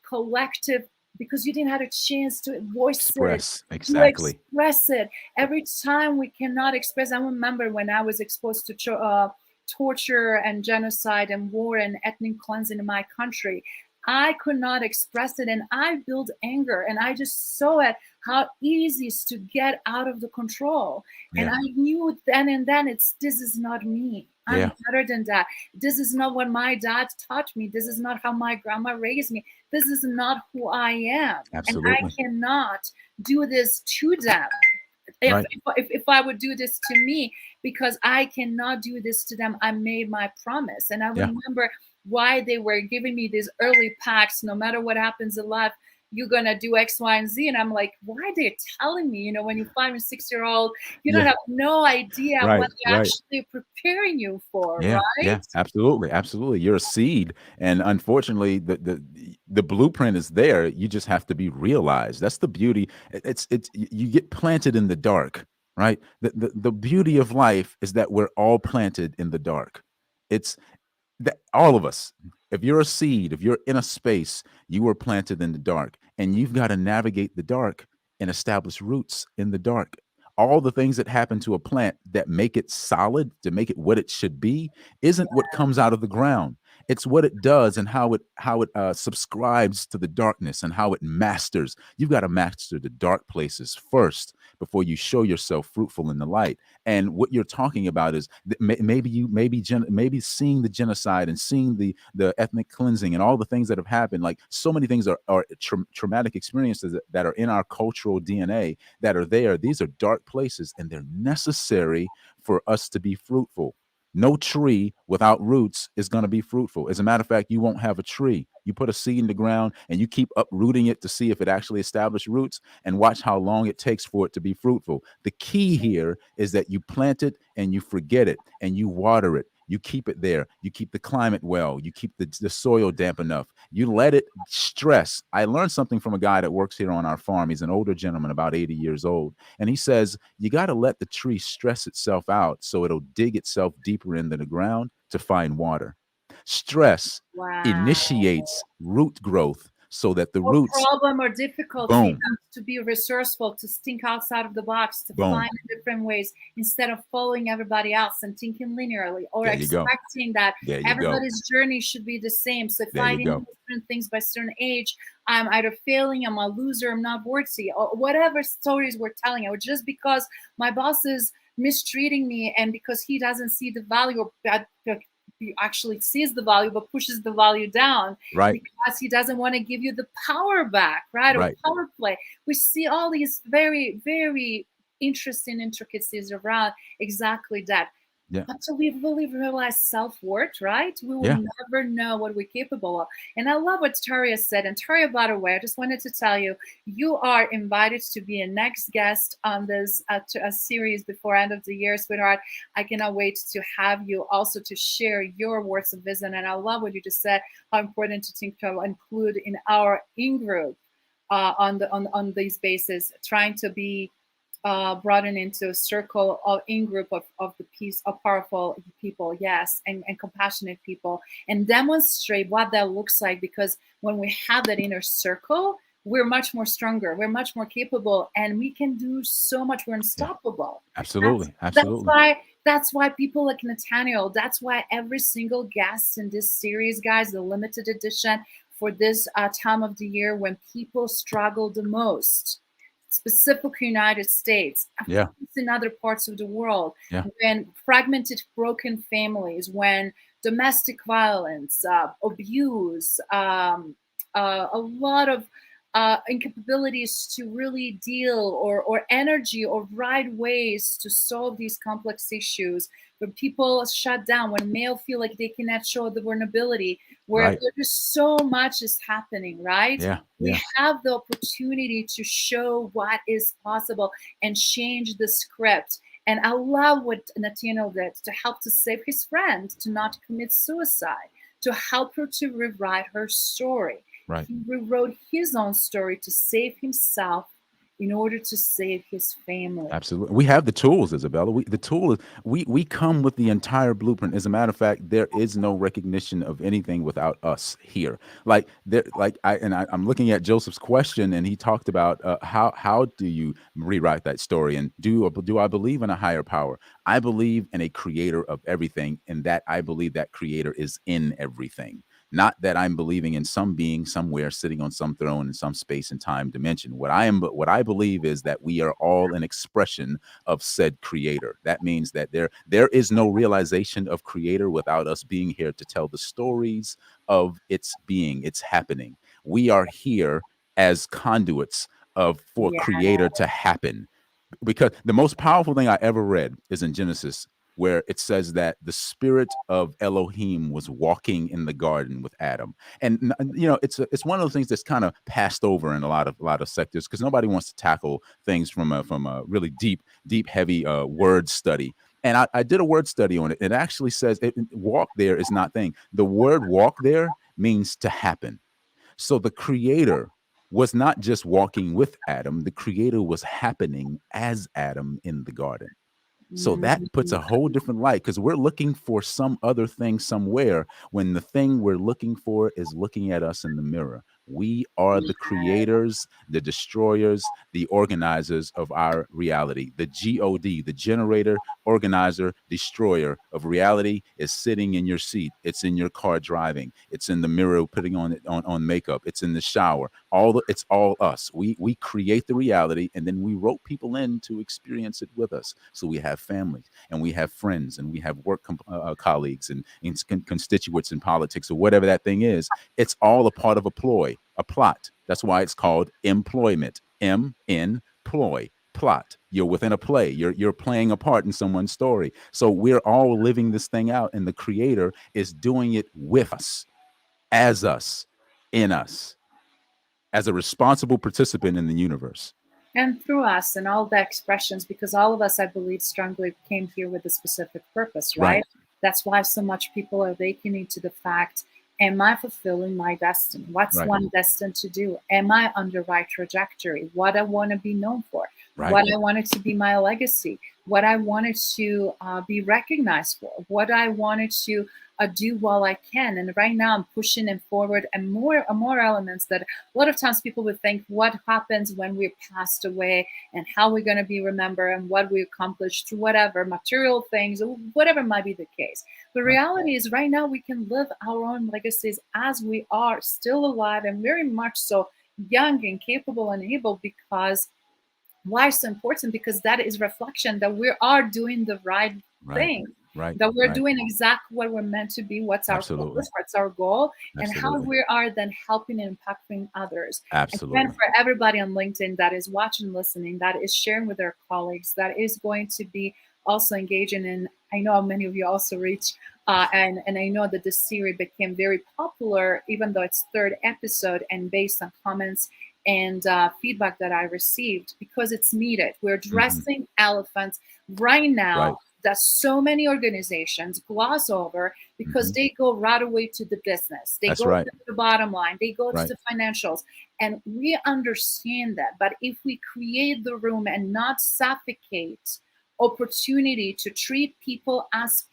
collective because you didn't have a chance to voice it, Express. to Exactly. express it. Every time we cannot express, I remember when I was exposed to torture and genocide and war and ethnic cleansing in my country, I could not express it, and I built anger, and I just saw it how easy it is to get out of the control. And Yeah. I knew then and then, this is not me. I'm Yeah. better than that. This is not what my dad taught me. This is not how my grandma raised me. This is not who I am. And I Absolutely. cannot do this to them. If, Right. if I would do this to me, because I cannot do this to them, I made my promise. And I Yeah. remember why they were giving me these early packs, no matter what happens in life, you're gonna do X, Y, and Z. And I'm like, why are they telling me? When you're 5 and 6 year old, you don't Yeah. have no idea what Right. they're Right. actually preparing you for, Yeah, yeah, right? absolutely, absolutely. You're a seed, and unfortunately, the blueprint is there. You just have to be realized. That's the beauty. You get planted in the dark, right? The beauty of life is that we're all planted in the dark. It's that all of us, if you're a seed, if you're in a space, you were planted in the dark, and you've got to navigate the dark and establish roots in the dark. All the things that happen to a plant that make it solid, to make it what it should be, isn't what comes out of the ground. It's what it does and how it subscribes to the darkness and how it masters. You've got to master the dark places first before you show yourself fruitful in the light. And what you're talking about is maybe seeing the genocide and seeing the ethnic cleansing and all the things that have happened. Like, so many things are traumatic experiences that are in our cultural DNA that are there. These are dark places, and they're necessary for us to be fruitful. No tree without roots is going to be fruitful. As a matter of fact, you won't have a tree. You put a seed in the ground and you keep uprooting it to see if it actually establishes roots, and watch how long it takes for it to be fruitful. The key here is that you plant it and you forget it and you water it. You keep it there. You keep the climate well. You keep the soil damp enough. You let it stress. I learned something from a guy that works here on our farm. He's an older gentleman, about 80 years old. And he says, you got to let the tree stress itself out so it'll dig itself deeper into the ground to find water. Stress Wow. initiates root growth so that the Or roots, problem or difficulty boom, comes to be resourceful, to think outside of the box, to boom. find different ways instead of following everybody else and thinking linearly, or There you go. expecting that There you go. everybody's journey should be the same. So if There I you didn't go. do certain things by certain age, I'm either failing, I'm a loser, I'm not worthy, or whatever stories we're telling. Or just because my boss is mistreating me and because he doesn't see the value, or he actually sees the value but pushes the value down Right. because he doesn't want to give you the power back, right? Or Right. power play. We see all these very, very interesting intricacies around exactly that. Yeah. Until we really realize self-worth, right? We will Yeah. never know what we're capable of. And I love what Taria said. And Taria, by the way, I just wanted to tell you, you are invited to be a next guest on this a series before end of the year, sweetheart. I cannot wait to have you also to share your words of wisdom. And I love what you just said, how important to think to include in our in-group on these bases, trying to be brought into a circle of in-group of the peace of powerful people, yes, and compassionate people, and demonstrate what that looks like. Because when we have that inner circle, we're much more stronger, we're much more capable, and we can do so much. We're Yeah. unstoppable. Absolutely. That's Absolutely. why people like Nathaniel, that's why every single guest in this series, guys, the limited edition for this time of the year when people struggle the most, specifically United States, Yeah. in other parts of the world, Yeah. when fragmented, broken families, when domestic violence, abuse, a lot of incapabilities to really deal, or energy or right ways to solve these complex issues, when people shut down, when male feel like they cannot show the vulnerability, where Right. there's so much is happening, right? Yeah. We Yeah. have the opportunity to show what is possible and change the script. And I love what Nathaniel did to help to save his friend, to not commit suicide, to help her to rewrite her story. Right. He rewrote his own story to save himself in order to save his family. Absolutely. We have the tools, Isabella. The tool is we come with the entire blueprint. As a matter of fact, there is no recognition of anything without us here. Like there, like I'm looking at Joseph's question, and he talked about how do you rewrite that story, and do I believe in a higher power? I believe in a creator of everything, and that I believe that creator is in everything. Not that I'm believing in some being somewhere sitting on some throne in some space and time dimension. What I believe is that we are all an expression of said creator. That means that there is no realization of creator without us being here to tell the stories of its being, its happening. We are here as conduits of for Yeah. creator to happen, because the most powerful thing I ever read is in Genesis, where it says that the spirit of Elohim was walking in the garden with Adam. And it's one of those things that's kind of passed over in a lot of sectors, because nobody wants to tackle things from a really deep heavy word study. And I did a word study on it. It actually says walk there is not thing. The word walk there means to happen. So the creator was not just walking with Adam, the creator was happening as Adam in the garden. So that puts a whole different light, because we're looking for some other thing somewhere, when the thing we're looking for is looking at us in the mirror. We are the creators, the destroyers, the organizers of our reality. The God, the generator, organizer, destroyer of reality, is sitting in your seat. It's in your car driving. It's in the mirror putting on makeup. It's in the shower. It's all us. We create the reality, and then we rope people in to experience it with us. So we have families, and we have friends, and we have work colleagues, and constituents in politics, or whatever that thing is. It's all a part of a ploy, a plot. That's why it's called employment. Ploy. Plot. You're within a play. You're playing a part in someone's story. So we're all living this thing out, and the creator is doing it with us, as us, in us, as a responsible participant in the universe. And through us and all the expressions, because all of us, I believe, strongly came here with a specific purpose, Right. right? That's why so much people are awakening to the fact: am I fulfilling my destiny? What's Right. one destined to do? Am I on the right trajectory? What I want to be known for? Right. What I wanted to be my legacy? What I wanted to be recognized for? What I wanted to do while I can? And right now, I'm pushing it forward, and more elements that a lot of times people would think: what happens when we're passed away, and how we're going to be remembered, and what we accomplished through whatever material things, or whatever might be the case. The Right. reality is, right now, we can live our own legacies as we are still alive, and very much so young and capable and able. Because why it's so important? Because that is reflection that we are doing the right Right. thing, Right. that we're Right. doing exactly what we're meant to be, what's our Absolutely. purpose, what's our goal, and how Absolutely. we are then helping and impacting others. Again, Absolutely. for everybody on LinkedIn that is watching, listening, that is sharing with their colleagues, that is going to be also engaging in. I know many of you also reach, and I know that this series became very popular, even though it's third episode, and based on comments and feedback that I received, because it's needed. We're Mhm. addressing elephants right Right. now that so many organizations gloss over, because Mhm. they go right away to the business. They That's go right. to the bottom line. They go to Right. the financials. And we understand that. But if we create the room and not suffocate opportunity to treat people, as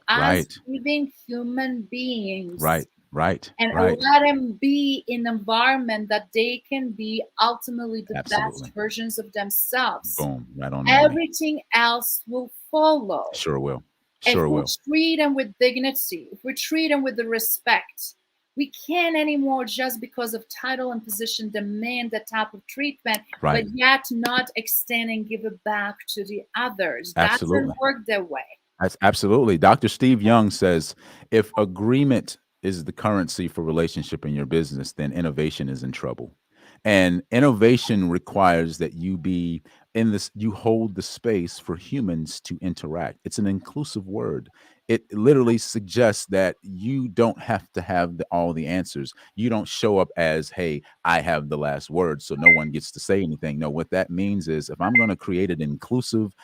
Right. living human beings, Right. Right. and Right. let them be in an environment that they can be ultimately the best Absolutely. versions of themselves, Boom. Right on the money. everything else will follow. Sure will. If Sure we will. treat them with dignity, if we treat them with the respect, we can't anymore, just because of title and position, demand that type of treatment, but Right. yet not extend and give it back to the others. Absolutely. Doesn't work that way. That's absolutely. Dr. Steve Young says, if agreement is the currency for relationship in your business, then innovation is in trouble. And innovation requires that you be in this, you hold the space for humans to interact. It's an inclusive word. It literally suggests that you don't have to have all the answers. You don't show up as, hey, I have the last word, so no one gets to say anything. No, what that means is if I'm going to create an inclusive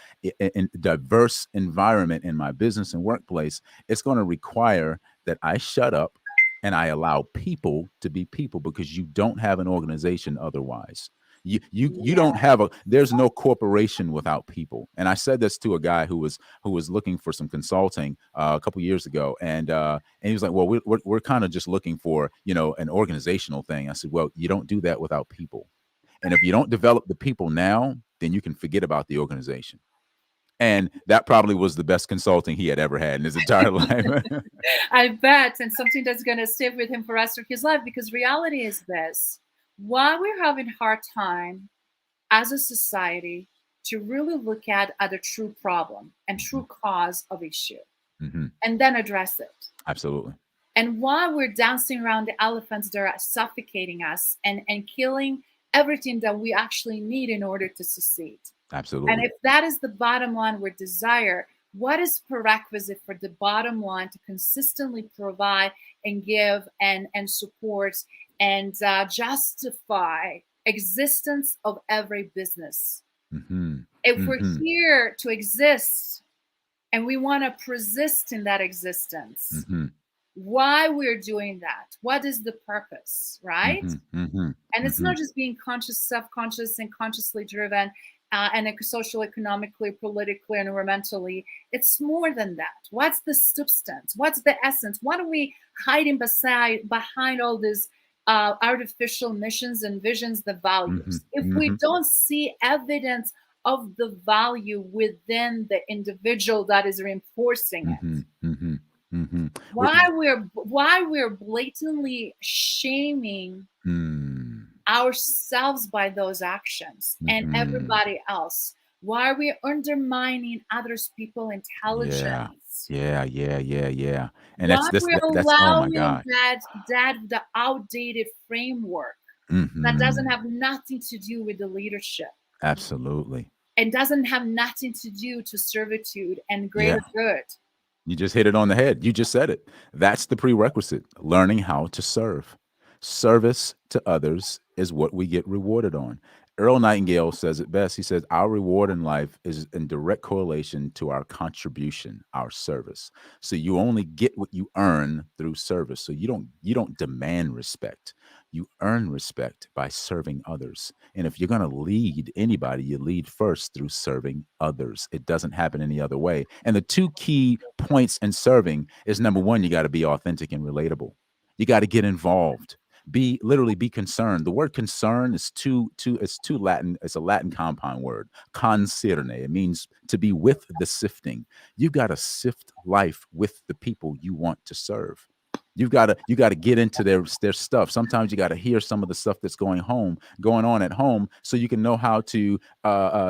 and diverse environment in my business and workplace, it's going to require that I shut up and I allow people to be people, because you don't have an organization otherwise. You Yeah. don't have a, there's no corporation without people. And I said this to a guy who was looking for some consulting a couple years ago, and he was like, well, we're kind of just looking for, you know, an organizational thing. I said, well, you don't do that without people. And if you don't develop the people now, then you can forget about the organization. And that probably was the best consulting he had ever had in his entire life. I bet, and something that's going to stay with him for the rest of his life, because reality is this: while we're having a hard time as a society to really look at the true problem and true cause of issue Mm-hmm. and then address it. Absolutely. And while we're dancing around the elephants that are suffocating us and killing everything that we actually need in order to succeed. Absolutely. And if that is the bottom line with desire, what is prerequisite for the bottom line to consistently provide and give and support and justify existence of every business? Mm-hmm. If we're Mm-hmm. here to exist and we want to persist in that existence, Mm-hmm. why we're doing that? What is the purpose, right? Mm-hmm. Mm-hmm. And it's Mm-hmm. not just being conscious, self-conscious, and consciously driven, and social, economically, politically, environmentally. It's more than that. What's the substance? What's the essence? What are we hiding behind all these artificial missions and visions, the values? If we Mm-hmm. don't see evidence of the value within the individual that is reinforcing Mm-hmm. it, Mm-hmm. Mm-hmm. why we're blatantly shaming ourselves by those actions and Mm-hmm. everybody else, why are we undermining others people Yeah. intelligence, Yeah. Yeah. Yeah. Yeah. And why we're that's oh my allowing God. that the outdated framework that Mm-hmm. doesn't have nothing to do with the leadership Absolutely. and doesn't have nothing to do to servitude and Yeah. greater good. You just hit it on the head. You just said it. That's the prerequisite, learning how to serve. Service to others is what we get rewarded on. Earl Nightingale says it best. He says, our reward in life is in direct correlation to our contribution, our service. So you only get what you earn through service. So you don't demand respect. You earn respect by serving others. And if you're going to lead anybody, you lead first through serving others. It doesn't happen any other way. And the two key points in serving is, number one, you got to be authentic and relatable. You got to get involved. Be concerned. The word concern is it's too Latin. It's a Latin compound word. Concerne. It means to be with the sifting. You got to sift life with the people you want to serve. You got to get into their stuff. Sometimes you got to hear some of the stuff that's going on at home, so you can know how to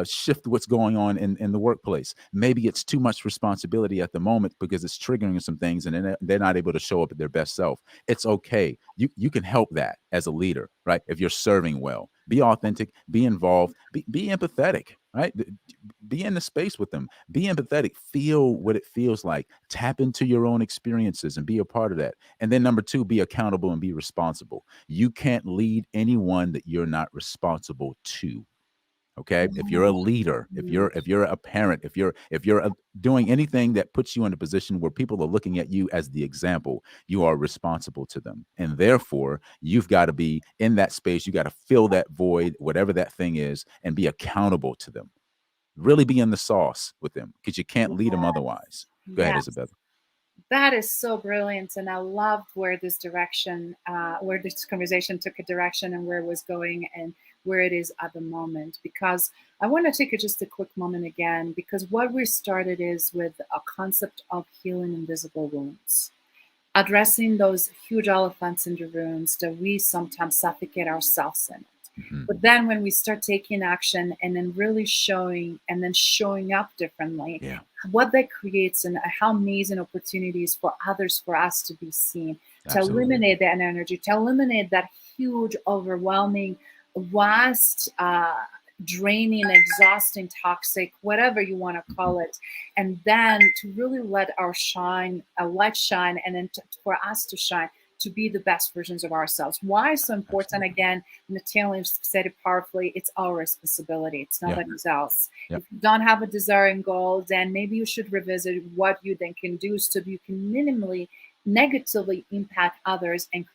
shift what's going on in the workplace. Maybe it's too much responsibility at the moment because it's triggering some things, and then they're not able to show up at their best self. It's okay. You can help that as a leader, right? If you're serving well, be authentic, be involved, be empathetic, right? Be in the space with them. Be empathetic. Feel what it feels like. Tap into your own experiences and be a part of that. And then number two, be accountable and be responsible. You can't lead anyone that you're not responsible to. Okay. If you're a leader, if you're a parent, if you're doing anything that puts you in a position where people are looking at you as the example, you are responsible to them. And therefore, you've got to be in that space. You got to fill that void, whatever that thing is, and be accountable to them. Really be in the sauce with them, because you can't lead them otherwise. Go ahead, Yes. Izabela. That is so brilliant, and I loved where where this conversation took a direction, and where it was going, and where it is at the moment. Because I want to take just a quick moment again, because what we started is with a concept of healing invisible wounds, addressing those huge elephants in the rooms that we sometimes suffocate ourselves in. Mm-hmm. But then when we start taking action and then really showing up differently, Yeah. what that creates and how amazing opportunities for others, for us to be seen, to Absolutely. eliminate that energy, to eliminate that huge, overwhelming vast, draining, exhausting, toxic, whatever you want to call it, and then to really let our light shine, and then for us to shine, to be the best versions of ourselves. Why it's so important? Absolutely. Again, Nathaniel said it powerfully. It's our responsibility. It's Yeah. nobody's else. Yep. If you don't have a desire and goal, then maybe you should revisit what you then can do so you can minimally negatively impact others, and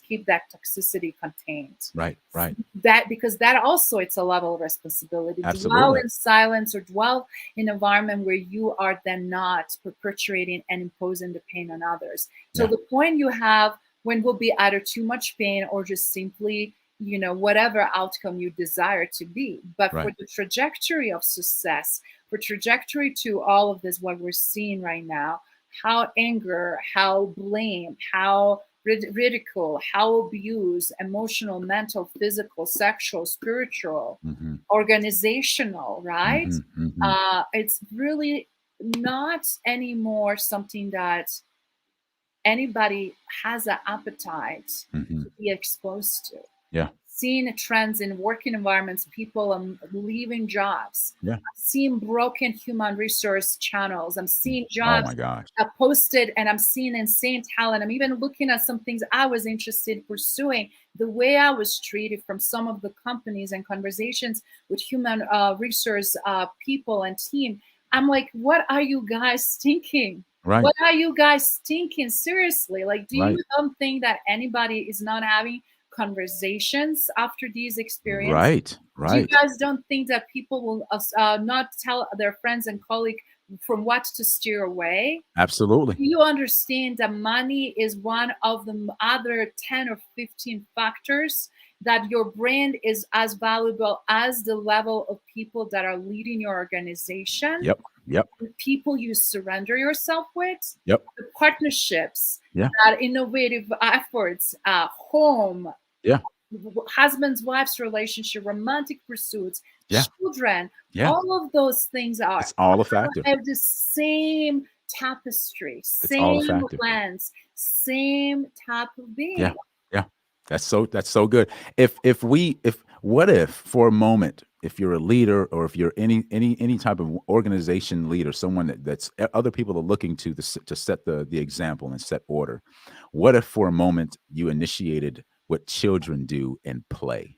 keep that toxicity contained. Right. Right. That, because that also, it's a level of responsibility. Dwell Absolutely. in silence, or dwell in an environment where you are then not perpetuating and imposing the pain on others. So Yeah. the point you have when will be either too much pain, or just simply, whatever outcome you desire to be. But for Right. the trajectory of success, for trajectory to all of this, what we're seeing right now, how anger, how blame, how ridicule, how abuse, emotional, mental, physical, sexual, spiritual, Mm-hmm. organizational, right? Mm-hmm. Mm-hmm. It's really not anymore something that anybody has an appetite Mm-hmm. to be exposed to. Yeah. Seeing trends in working environments, people leaving jobs. Yeah. I'm seeing broken human resource channels. I'm seeing Oh jobs my gosh. posted, and I'm seeing insane talent. I'm even looking at some things I was interested in pursuing. The way I was treated from some of the companies and conversations with human resource people and team. I'm like, what are you guys thinking? Right. What are you guys thinking? Seriously, like, do you Right. don't think that anybody is not having conversations after these experiences? Right. Do you Right. guys don't think that people will not tell their friends and colleagues from what to steer away? Absolutely. Do you understand that money is one of the other 10 or 15 factors, that your brand is as valuable as the level of people that are leading your organization, Yep. Yep. the people you surrender yourself with, Yep. the partnerships, Yeah. that innovative efforts, home, Yeah. husbands, wives relationship, romantic pursuits, Yeah. children, Yeah. all of those things It's all a factor. have the same tapestry, It's all a same factor. lens, same type of Yeah. being. Yeah. That's so good. If what if for a moment, if you're a leader, or if you're any type of organization leader, someone that's other people are looking to set the example and set order, what if for a moment you initiated what children do and play?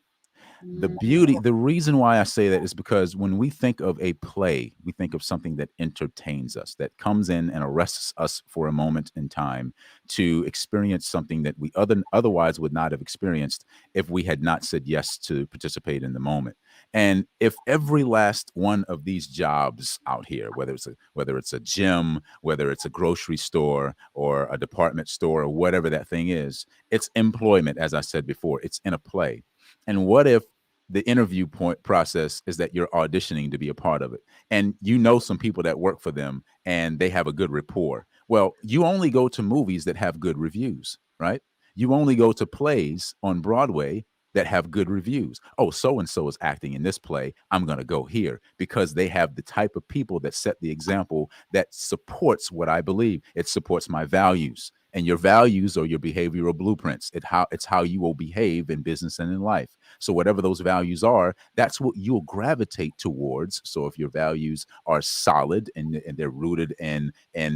Mm, The reason why I say that is because when we think of a play, we think of something that entertains us, that comes in and arrests us for a moment in time to experience something that we otherwise would not have experienced if we had not said yes to participate in the moment. And if every last one of these jobs out here, whether it's a gym, whether it's a grocery store or a department store or whatever that thing is, it's employment, as I said before, it's in a play. And what if the interview point process is that you're auditioning to be a part of it, and you know some people that work for them and they have a good rapport? Well, you only go to movies that have good reviews, right? You only go to plays on Broadway that have good reviews. Oh, so and so is acting in this play, I'm going to go here because they have the type of people that set the example that supports what I believe. It supports my values, and your values or your behavioral blueprints. It's how you will behave in business and in life. So whatever those values are, that's what you'll gravitate towards. So if your values are solid and they're rooted in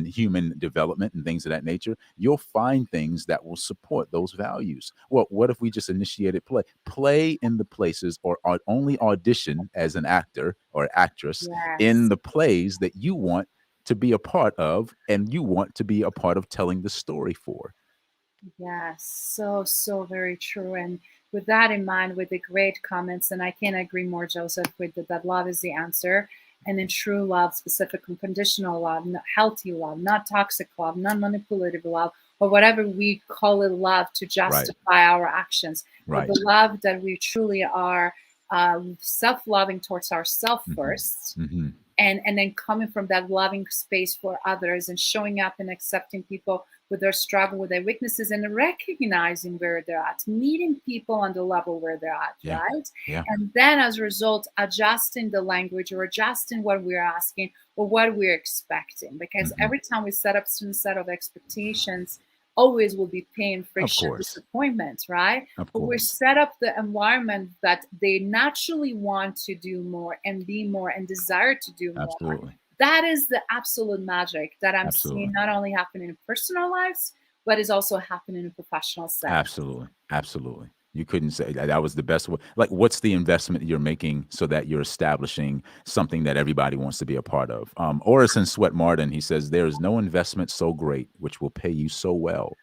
human development and things of that nature, you'll find things that will support those values. Well, what if we just initiated play in the places, or only audition as an actor or actress in yes. the plays that you want to be a part of, and you want to be a part of telling the story for. Yes, so, so very true. And with that in mind, with the great comments, and I can't agree more, Joseph, with that love is the answer. And in true love, specific unconditional love, healthy love, not toxic love, non manipulative love, or whatever we call it love to Right. justify our actions. But Right. the love that we truly are, self loving towards ourselves Mm-hmm. first, Mm-hmm. and then coming from that loving space for others, and showing up and accepting people with their struggle, with their weaknesses, and recognizing where they're at, meeting people on the level where they're at, Yeah. right? Yeah. And then as a result, adjusting the language, or adjusting what we're asking or what we're expecting. Because Mm-hmm. every time we set up some set of expectations, always will be pain, Of friction, course. disappointment, right? Of But we course. set up the environment that they naturally want to do more and be more and desire to do more. Absolutely. That is the absolute magic that I'm seeing Absolutely. not only happening in personal lives, but is also happening in professional settings. Absolutely. Absolutely. You couldn't say that. That was the best way. Like, what's the investment you're making so that you're establishing something that everybody wants to be a part of? Orison Swett Martin, he says, there is no investment so great which will pay you so well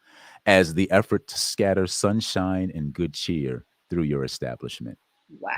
as the effort to scatter sunshine and good cheer through your establishment.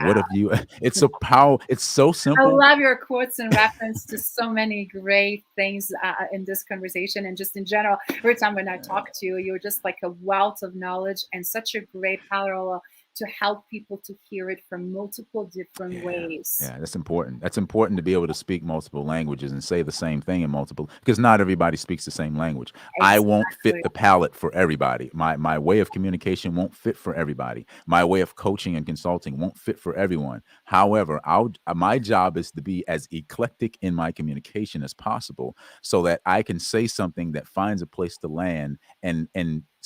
What Wow. have you? It's a power. It's so I simple. love your quotes in reference to so many great things in this conversation and just in general. Every time when I talk to you, you're just like a wealth of knowledge and such a great parallel to help people to hear it from multiple different Yeah. ways. Yeah, that's important. That's important to be able to speak multiple languages and say the same thing in multiple, because not everybody speaks the same language. I won't fit Exactly. the palette for everybody. My way of communication won't fit for everybody. My way of coaching and consulting won't fit for everyone. However, my job is to be as eclectic in my communication as possible so that I can say something that finds a place to land and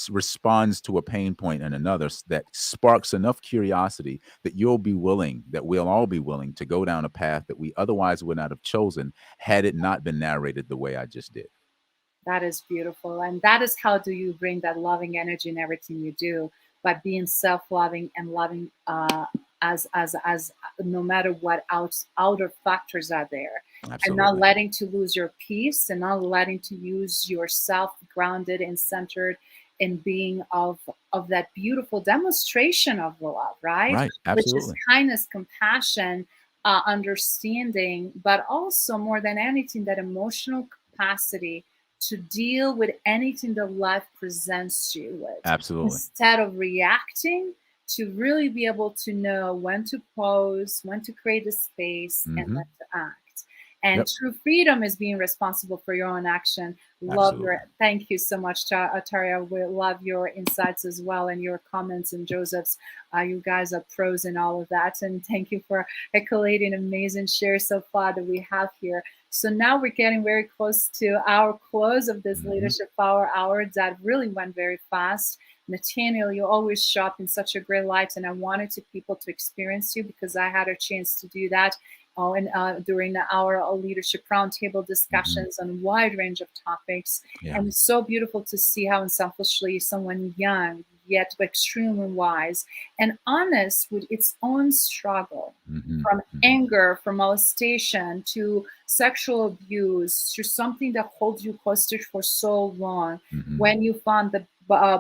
responds to a pain point in another that sparks enough curiosity that we'll all be willing to go down a path that we otherwise would not have chosen had it not been narrated the way I just did. That is beautiful. And that is how do you bring that loving energy in everything you do, by being self-loving and loving as no matter what outer factors are there, and not Absolutely. letting to lose your peace and not letting to use yourself grounded and centered in being of that beautiful demonstration of the love, right? Right. Which is Absolutely. kindness, compassion, understanding, but also more than anything, that emotional capacity to deal with anything that life presents you with Absolutely. instead of reacting, to really be able to know when to pause, when to create a space, and Hmm. when to act. And Yep. true freedom is being responsible for your own action. Love your, Absolutely. thank you so much, Taria. We love your insights as well and your comments and Joseph's. You guys are pros in all of that. And thank you for collating amazing shares so far that we have here. So now we're getting very close to our close of this Hmm. Leadership Power Hour that really went very fast. Nathaniel, you always show up in such a great light, and I wanted to people to experience you because I had a chance to do that. And during our leadership roundtable Hmm. discussions on a wide range of topics, Yeah. and it's so beautiful to see how unselfishly someone young yet extremely wise and honest with its own struggle, Hmm. from Hmm. anger, from molestation to sexual abuse, to something that holds you hostage for so long. Hmm. When you found the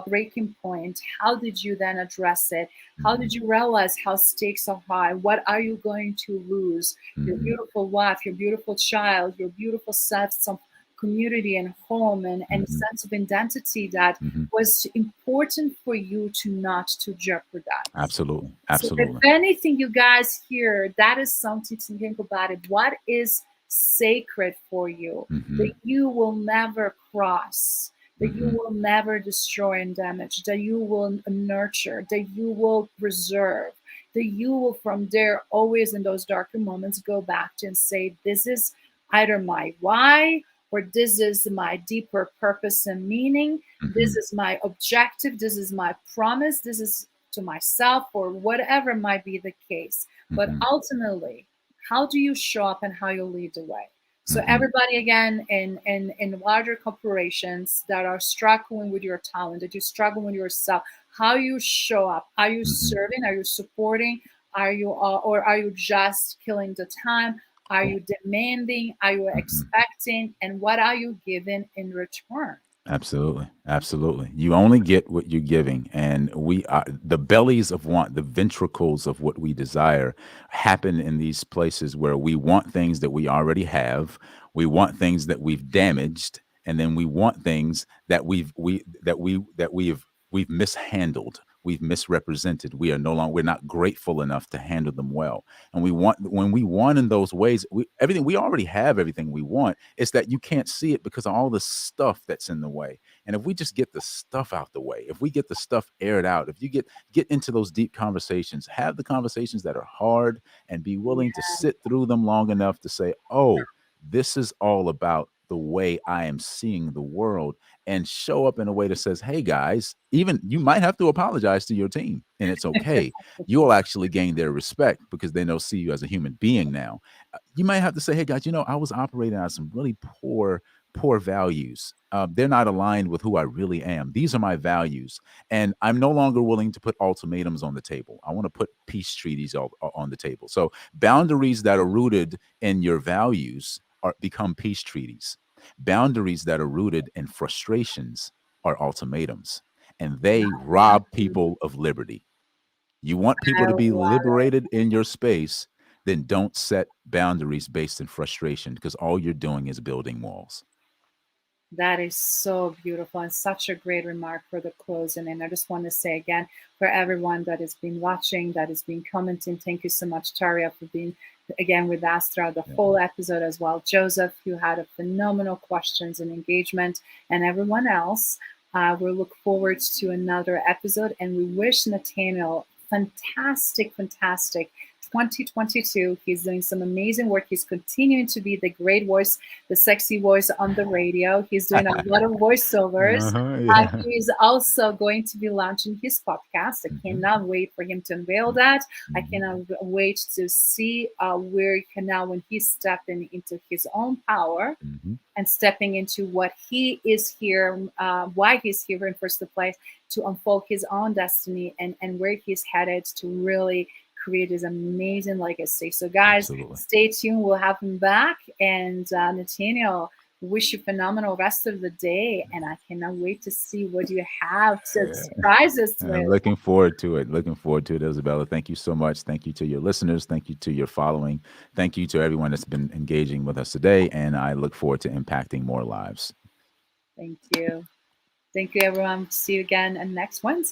breaking point, how did you then address it? How Hmm. did you realize how stakes are high? What are you going to lose? Your Hmm. beautiful wife, your beautiful child, your beautiful sense of community and home, and Hmm. sense of identity that Hmm. was important for you to not to jeopardize. Absolutely. So if Absolutely. anything, you guys hear, that is something to think about it. What is sacred for you that Hmm. you will never cross, that you Hmm. will never destroy and damage, that you will nurture, that you will preserve, that you will from there always in those darker moments go back to and say, this is either my why, or this is my deeper purpose and meaning. This Hmm. is my objective. This is my promise. This is to myself, or whatever might be the case. But Hmm. ultimately, how do you show up and how you lead the way? So Hmm. everybody again in larger corporations that are struggling with your talent, that you're struggling with yourself, how you show up. Are you Hmm. serving? Are you supporting? Are you or are you just killing the time? Are you demanding? Are you Hmm. expecting? And what are you giving in return? Absolutely. Absolutely. You only get what you're giving. And we are the bellies of want, the ventricles of what we desire happen in these places where we want things that we already have. We want things that we've damaged. And then we want things that we've mishandled. We've misrepresented. We're not grateful enough to handle them well. And when we want in those ways, we already have everything we want. It's that you can't see it because of all the stuff that's in the way. And if we just get the stuff out the way, if we get the stuff aired out, if you get into those deep conversations, have the conversations that are hard, and be willing to sit through them long enough to say, oh, this is all about the way I am seeing the world. and show up in a way that says, hey guys, even you might have to apologize to your team, and it's okay. You will actually gain their respect because they know see you as a human being now. You might have to say, hey guys, I was operating on some really poor values. They're not aligned with who I really am. These are my values, and I'm no longer willing to put ultimatums on the table. I want to put peace treaties on the table. So boundaries that are rooted in your values become peace treaties. Boundaries that are rooted in frustrations are ultimatums, and they rob people of liberty. You want people I to be love it. liberated in your space, then don't set boundaries based in frustration, because all you're doing is building walls. That is so beautiful and such a great remark for the closing. And I just want to say again, for everyone that has been watching, that has been commenting, thank you so much, Taria, for being again with us throughout the whole episode as well. Joseph, you had a phenomenal questions and engagement, and everyone else. We'll look forward to another episode, and we wish Nathaniel fantastic 2022. He's doing some amazing work. He's continuing to be the great voice, the sexy voice on the radio. He's doing a lot of voiceovers. Yeah. He's also going to be launching his podcast. I cannot wait for him to unveil that. I cannot wait to see where he can now, when he's stepping into his own power and stepping into what he is here, why he's here in first place, to unfold his own destiny and where he's headed to really create his amazing legacy. So guys, stay tuned. We'll have him back. And Nathaniel, wish you phenomenal rest of the day. And I cannot wait to see what you have to surprise us with. I'm looking forward to it. Looking forward to it, Izabela. Thank you so much. Thank you to your listeners. Thank you to your following. Thank you to everyone that's been engaging with us today. And I look forward to impacting more lives. Thank you. Thank you, everyone. See you again next Wednesday.